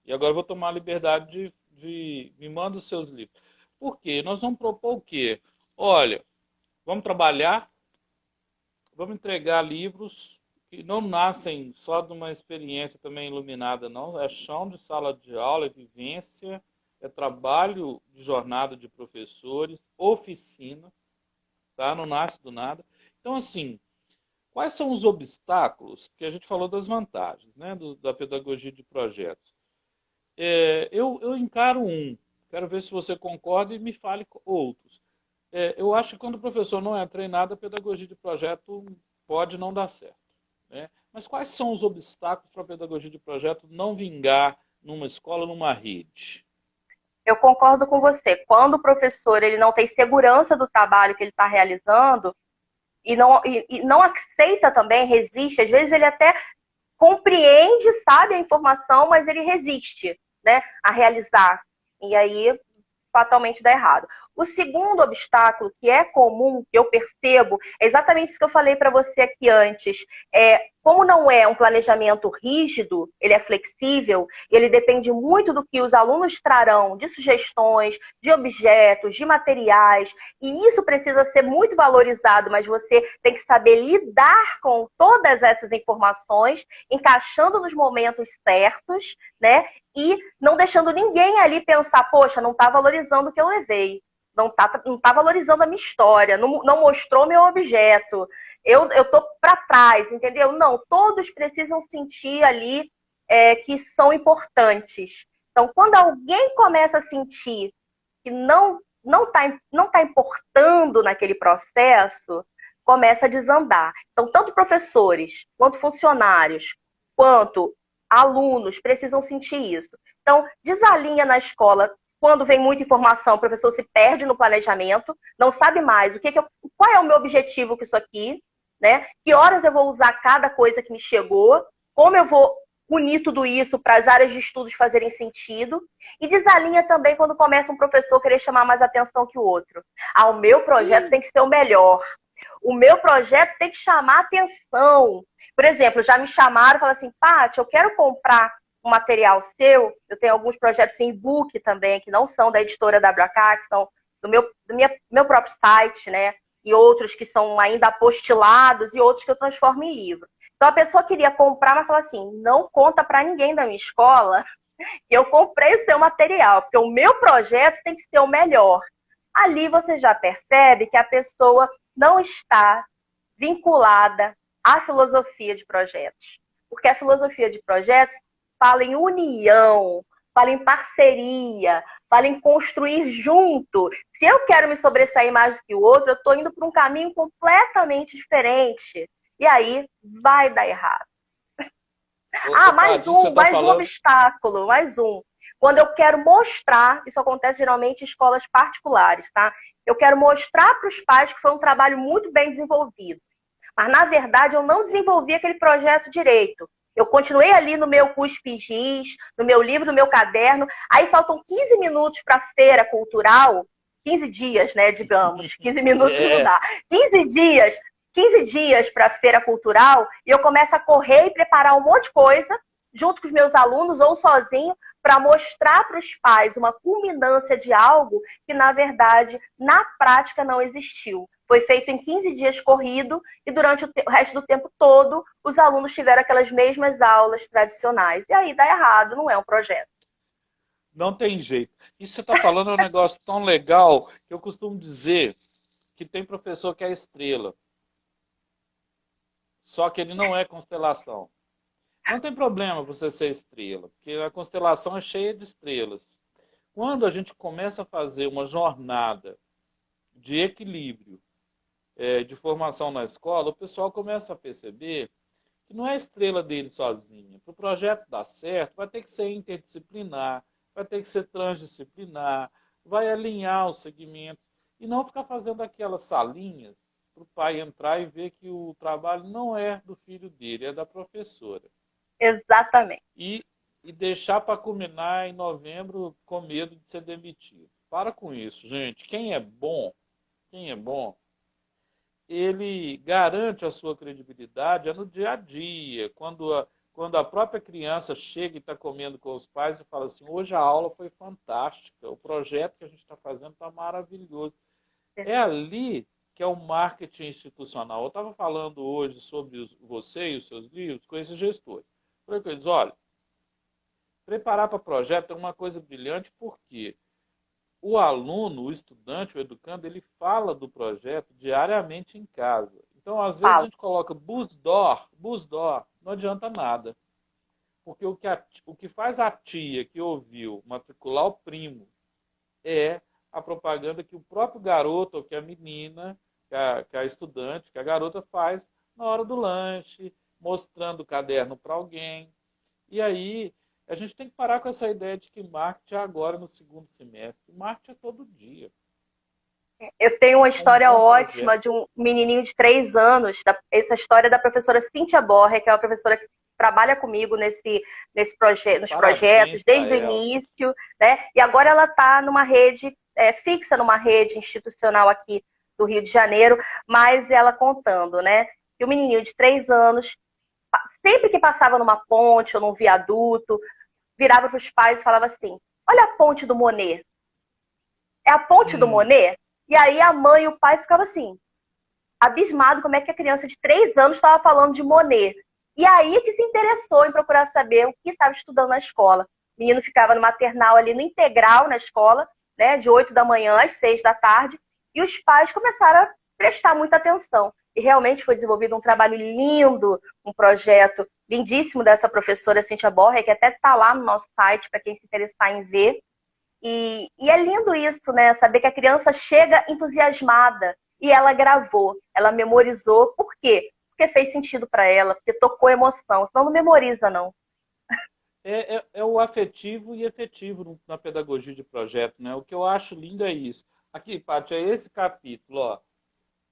E agora eu vou tomar a liberdade de me manda os seus livros. Por quê? Nós vamos propor o quê? Olha, vamos trabalhar, vamos entregar livros que não nascem só de uma experiência também iluminada, não. É chão de sala de aula, é vivência, é trabalho de jornada de professores, oficina, tá? Não nasce do nada. Então, assim, quais são os obstáculos? Que a gente falou das vantagens, né, da pedagogia de projetos. Eu encaro um, quero ver se você concorda e me fale outros. Eu acho que quando o professor não é treinado, a pedagogia de projeto pode não dar certo. Né? Mas quais são os obstáculos para a pedagogia de projeto não vingar numa escola, numa rede? Eu concordo com você. Quando o professor ele não tem segurança do trabalho que ele está realizando e não aceita também, resiste, às vezes ele até compreende, sabe a informação, mas ele resiste, né, a realizar. E aí fatalmente dá errado. O segundo obstáculo, que é comum, que eu percebo, é exatamente isso que eu falei para você aqui antes. Como não é um planejamento rígido, ele é flexível, ele depende muito do que os alunos trarão de sugestões, de objetos, de materiais, e isso precisa ser muito valorizado, mas você tem que saber lidar com todas essas informações, encaixando nos momentos certos, né? E não deixando ninguém ali pensar, poxa, não está valorizando o que eu levei, não tá valorizando a minha história, não mostrou meu objeto, eu tô para trás, entendeu? Não, todos precisam sentir ali que são importantes. Então, quando alguém começa a sentir que não não tá importando naquele processo, começa a desandar. Então, tanto professores, quanto funcionários, quanto alunos precisam sentir isso. Então, desalinha na escola. Quando vem muita informação, o professor se perde no planejamento, não sabe mais qual é o meu objetivo com isso aqui, né? Que horas eu vou usar cada coisa que me chegou, como eu vou unir tudo isso para as áreas de estudos fazerem sentido. E desalinha também quando começa um professor querer chamar mais atenção que o outro. Ah, o meu projeto tem que ser o melhor. O meu projeto tem que chamar atenção. Por exemplo, já me chamaram e falaram assim, Paty, eu quero comprar um material seu. Eu tenho alguns projetos em e-book também, que não são da editora WK, que são do meu próprio site, né? E outros que são ainda apostilados e outros que eu transformo em livro. Então a pessoa queria comprar, mas falou assim, não conta para ninguém da minha escola que eu comprei o seu material, porque o meu projeto tem que ser o melhor. Ali você já percebe que a pessoa não está vinculada à filosofia de projetos. Porque a filosofia de projetos fala em união, fala em parceria, fala em construir junto. Se eu quero me sobressair mais do que o outro, eu estou indo para um caminho completamente diferente. E aí vai dar errado. Mais um obstáculo, mais um. Quando eu quero mostrar, isso acontece geralmente em escolas particulares, tá? Eu quero mostrar para os pais que foi um trabalho muito bem desenvolvido. Mas, na verdade, eu não desenvolvi aquele projeto direito. Eu continuei ali no meu cuspigis, no meu livro, no meu caderno. Aí faltam 15 minutos para a feira cultural, 15 dias, né, digamos. 15 minutos não dá. 15 dias para a feira cultural, e eu começo a correr e preparar um monte de coisa, junto com os meus alunos ou sozinho, para mostrar para os pais uma culminância de algo que, na verdade, na prática não existiu. Foi feito em 15 dias corrido e durante o resto do tempo todo, os alunos tiveram aquelas mesmas aulas tradicionais. E aí dá errado, não é um projeto. Não tem jeito. Isso que você está falando é um negócio tão legal que eu costumo dizer que tem professor que é estrela. Só que ele não é constelação. Não tem problema você ser estrela, porque a constelação é cheia de estrelas. Quando a gente começa a fazer uma jornada de equilíbrio, de formação na escola, o pessoal começa a perceber que não é a estrela dele sozinha. Para o projeto dar certo, vai ter que ser interdisciplinar, vai ter que ser transdisciplinar, vai alinhar os segmentos e não ficar fazendo aquelas salinhas para o pai entrar e ver que o trabalho não é do filho dele, é da professora. Exatamente. E deixar para culminar em novembro com medo de ser demitido. Para com isso, gente. Quem é bom, ele garante a sua credibilidade no dia a dia. Quando a própria criança chega e está comendo com os pais e fala assim, hoje a aula foi fantástica, o projeto que a gente está fazendo está maravilhoso. É ali que é o marketing institucional. Eu estava falando hoje sobre você e os seus livros com esses gestores. Falei com eles, olha, preparar para projeto é uma coisa brilhante porque o aluno, o estudante, o educando, ele fala do projeto diariamente em casa. Então, às vezes, a gente coloca busdor, não adianta nada. Porque o que faz a tia que ouviu matricular o primo é a propaganda que o próprio garoto, ou que a menina, que a estudante, que a garota faz na hora do lanche, mostrando o caderno para alguém. E aí, a gente tem que parar com essa ideia de que marketing é agora no segundo semestre. Marketing é todo dia. Eu tenho uma história ótima de um menininho de 3 anos, essa história da professora Cíntia Borre, que é uma professora que trabalha comigo nos projetos desde o início, né? E agora ela está numa rede, fixa numa rede institucional aqui do Rio de Janeiro, mas ela contando, né? Que o menininho de 3 anos, sempre que passava numa ponte ou num viaduto, virava para os pais e falava assim, olha a ponte do Monet. É a ponte do Monet? E aí a mãe e o pai ficavam assim, abismado como é que a criança de 3 anos estava falando de Monet. E aí que se interessou em procurar saber o que estava estudando na escola. O menino ficava no maternal ali, no integral na escola, né, de 8 da manhã às 6 da tarde, e os pais começaram a prestar muita atenção. E realmente foi desenvolvido um trabalho lindo, um projeto lindíssimo dessa professora Cíntia Borre, que até está lá no nosso site, para quem se interessar em ver. E é lindo isso, né? Saber que a criança chega entusiasmada e ela gravou, ela memorizou. Por quê? Porque fez sentido para ela, porque tocou emoção. Senão não memoriza, não. É o afetivo e efetivo na pedagogia de projeto, né? O que eu acho lindo é isso. Aqui, Paty, é esse capítulo, ó.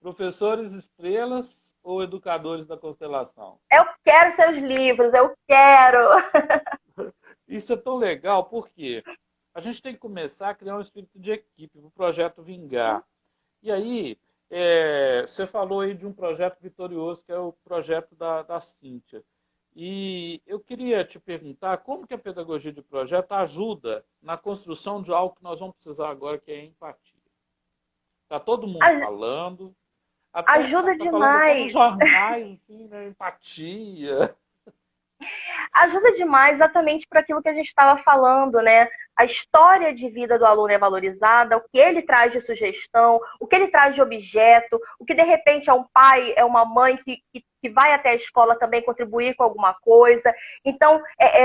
Professores estrelas ou educadores da constelação? Eu quero seus livros, eu quero. Isso é tão legal porque a gente tem que começar a criar um espírito de equipe para o projeto vingar. E aí, você falou aí de um projeto vitorioso, que é o projeto da Cíntia. E eu queria te perguntar como que a pedagogia de projeto ajuda na construção de algo que nós vamos precisar agora, que é a empatia. Está todo mundo falando, até Ajuda está falando até nos demais. jornais, assim, né? Empatia. Ajuda demais exatamente para aquilo que a gente estava falando, né? A história de vida do aluno é valorizada, o que ele traz de sugestão, o que ele traz de objeto, o que de repente é um pai, é uma mãe que vai até a escola também contribuir com alguma coisa. Então,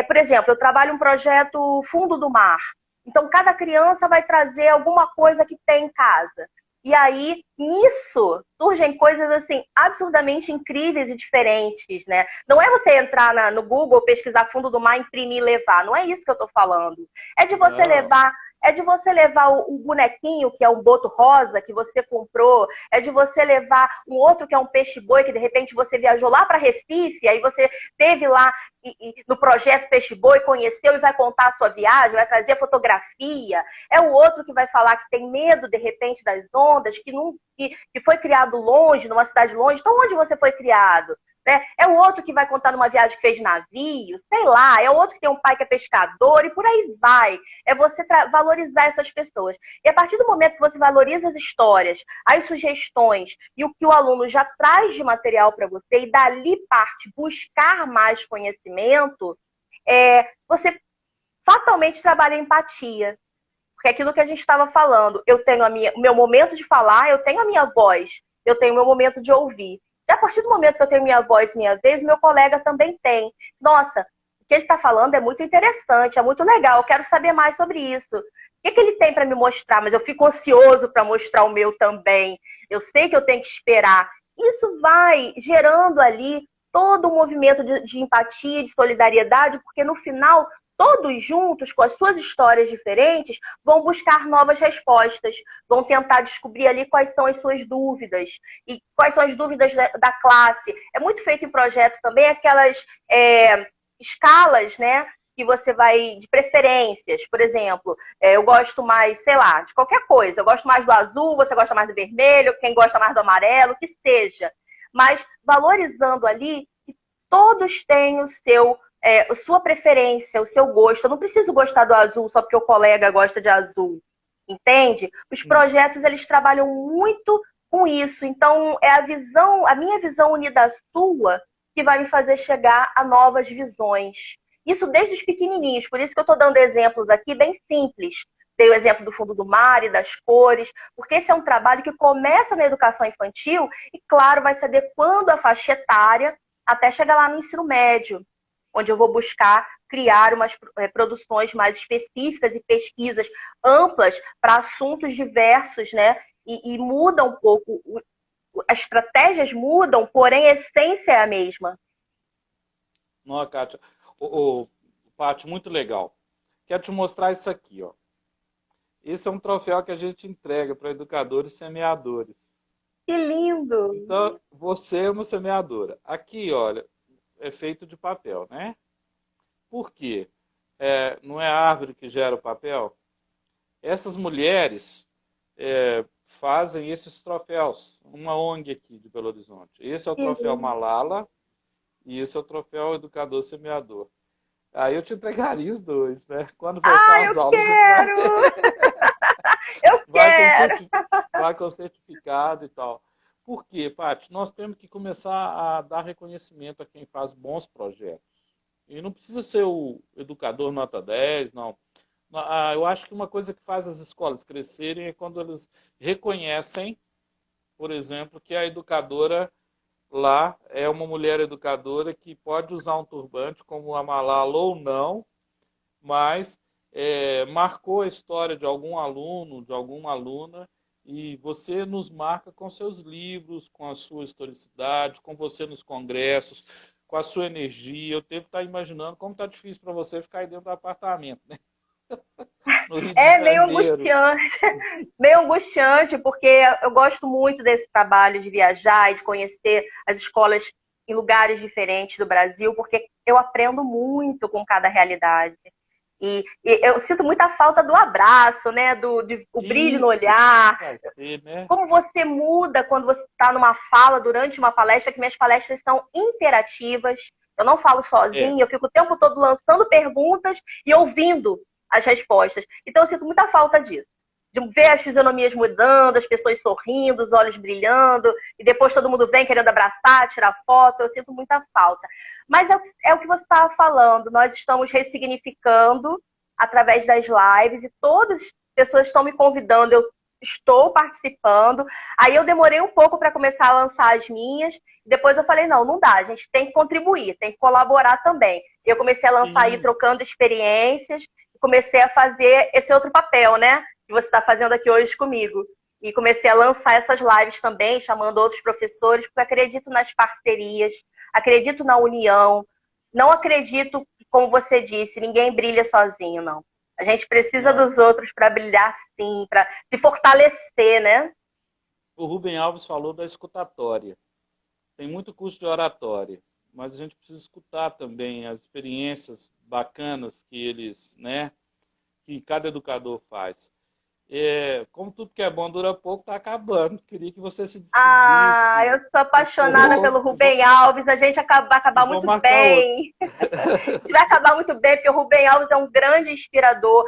por exemplo, eu trabalho um projeto Fundo do Mar. Então, cada criança vai trazer alguma coisa que tem em casa. E aí, nisso, surgem coisas assim absurdamente incríveis e diferentes, né? Não é você entrar no Google, pesquisar fundo do mar, imprimir e levar. Não é isso que eu estou falando. É de você Não. levar, o bonequinho, que é um boto rosa, que você comprou. É de você levar um outro que é um peixe-boi, que de repente você viajou lá para Recife, aí você teve lá no projeto Peixe-boi, conheceu e vai contar a sua viagem, vai trazer fotografia. É o outro que vai falar que tem medo, de repente, das ondas, que foi criado longe, numa cidade longe. Então, onde você foi criado? Né? É o outro que vai contar numa viagem que fez de navio, sei lá. É o outro que tem um pai que é pescador e por aí vai. É você valorizar essas pessoas. E a partir do momento que você valoriza as histórias, as sugestões e o que o aluno já traz de material para você e dali parte buscar mais conhecimento, você fatalmente trabalha a empatia. Porque é aquilo que a gente estava falando, eu tenho o meu momento de falar, eu tenho a minha voz, eu tenho o meu momento de ouvir. E a partir do momento que eu tenho minha voz, minha vez, meu colega também tem. Nossa, o que ele está falando é muito interessante, é muito legal, eu quero saber mais sobre isso. O que ele tem para me mostrar? Mas eu fico ansioso para mostrar o meu também. Eu sei que eu tenho que esperar. Isso vai gerando ali todo um movimento de empatia, de solidariedade, porque no final todos juntos, com as suas histórias diferentes, vão buscar novas respostas, vão tentar descobrir ali quais são as suas dúvidas e quais são as dúvidas da classe. É muito feito em projeto também aquelas escalas, né? Que você vai de preferências, por exemplo, eu gosto mais, sei lá, de qualquer coisa. Eu gosto mais do azul, você gosta mais do vermelho, quem gosta mais do amarelo, que seja. Mas valorizando ali que todos têm a sua preferência, o seu gosto. Eu não preciso gostar do azul só porque o colega gosta de azul, entende? Os projetos, eles trabalham muito com isso. Então, é a minha visão unida à sua, que vai me fazer chegar a novas visões. Isso desde os pequenininhos, por isso que eu estou dando exemplos aqui bem simples. Dei o exemplo do fundo do mar e das cores, porque esse é um trabalho que começa na educação infantil e, claro, vai se adequando à faixa etária até chegar lá no ensino médio, onde eu vou buscar criar umas produções mais específicas e pesquisas amplas para assuntos diversos, né? E muda um pouco, as estratégias mudam, porém a essência é a mesma. Não, Kátia. Paty, muito legal. Quero te mostrar isso aqui, ó. Esse é um troféu que a gente entrega para educadores e semeadores. Que lindo! Então, você é uma semeadora. Aqui, olha, é feito de papel, né? Por quê? Não é a árvore que gera o papel? Essas mulheres fazem esses troféus. Uma ONG aqui de Belo Horizonte. Esse é o troféu Malala e esse é o troféu Educador Semeador. Aí eu te entregaria os dois, né? Quando voltar às aulas. Quero! Eu quero! Vai com certificado e tal. Por quê, Paty? Nós temos que começar a dar reconhecimento a quem faz bons projetos. E não precisa ser o educador nota 10, não. Eu acho que uma coisa que faz as escolas crescerem é quando eles reconhecem, por exemplo, que a educadora lá é uma mulher educadora que pode usar um turbante como a Malala ou não, mas marcou a história de algum aluno, de alguma aluna, e você nos marca com seus livros, com a sua historicidade, com você nos congressos, com a sua energia. Eu devo estar imaginando como está difícil para você ficar aí dentro do apartamento, né? No Rio de É meio Janeiro. angustiante, meio angustiante, porque eu gosto muito desse trabalho de viajar e de conhecer as escolas em lugares diferentes do Brasil, porque eu aprendo muito com cada realidade. E eu sinto muita falta do abraço, né? O brilho no Isso, olhar. vai ser, né? Como você muda quando você está numa fala durante uma palestra, que minhas palestras são interativas. Eu não falo É. sozinha, eu fico o tempo todo lançando perguntas e ouvindo as respostas. Então eu sinto muita falta disso. De ver as fisionomias mudando, as pessoas sorrindo, os olhos brilhando, e depois todo mundo vem querendo abraçar, tirar foto. Eu sinto muita falta. Mas é o que você estava falando. Nós estamos ressignificando através das lives e todas as pessoas estão me convidando. Eu estou participando. Aí eu demorei um pouco para começar a lançar as minhas. Depois eu falei, não dá, a gente tem que contribuir, tem que colaborar também. Eu comecei a lançar aí Sim. trocando experiências, comecei a fazer esse outro papel, né? Que você está fazendo aqui hoje comigo. E comecei a lançar essas lives também, chamando outros professores, porque acredito nas parcerias, acredito na união. Não acredito, como você disse, ninguém brilha sozinho, não. A gente precisa Não. dos outros para brilhar sim, para se fortalecer, né? O Rubem Alves falou da escutatória. Tem muito curso de oratória, mas a gente precisa escutar também as experiências bacanas que eles, né, que cada educador faz. Como tudo que é bom dura pouco, está acabando. Queria que você se Ah, despedisse, eu sou apaixonada pelo encerrou, Rubem Alves. A gente vai e acabar vou muito marcar outro. bem. A gente vai acabar muito bem, porque o Rubem Alves é um grande inspirador.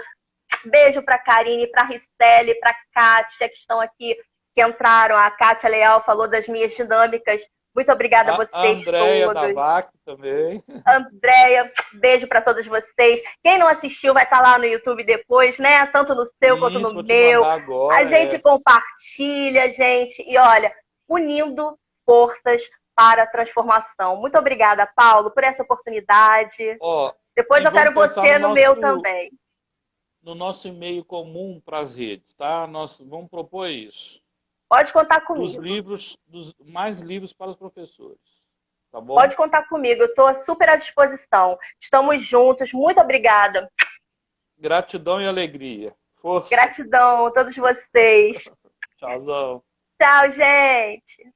Beijo para a Karine, para a Ristelli, para a Kátia, que estão aqui, que entraram. A Kátia Leal falou das minhas dinâmicas. Muito obrigada a A vocês Andréia da todos. VAC também. Andréia, beijo para todos vocês. Quem não assistiu vai estar lá no YouTube depois, né? Tanto no seu quanto no Isso, vou te meu. mandar A agora. gente compartilha, gente. E olha, unindo forças para a transformação. Muito obrigada, Paulo, por essa oportunidade. Ó, Depois e eu vamos quero pensar você no meu também. no nosso e-mail comum para as redes, tá? Nós vamos propor isso. Pode contar Dos comigo. livros, dos mais livros para os professores. Tá bom? Pode contar comigo. Eu estou super à disposição. Estamos juntos. Muito obrigada. Gratidão e alegria. Força. Gratidão a todos vocês. Tchauzão. Tchau, gente.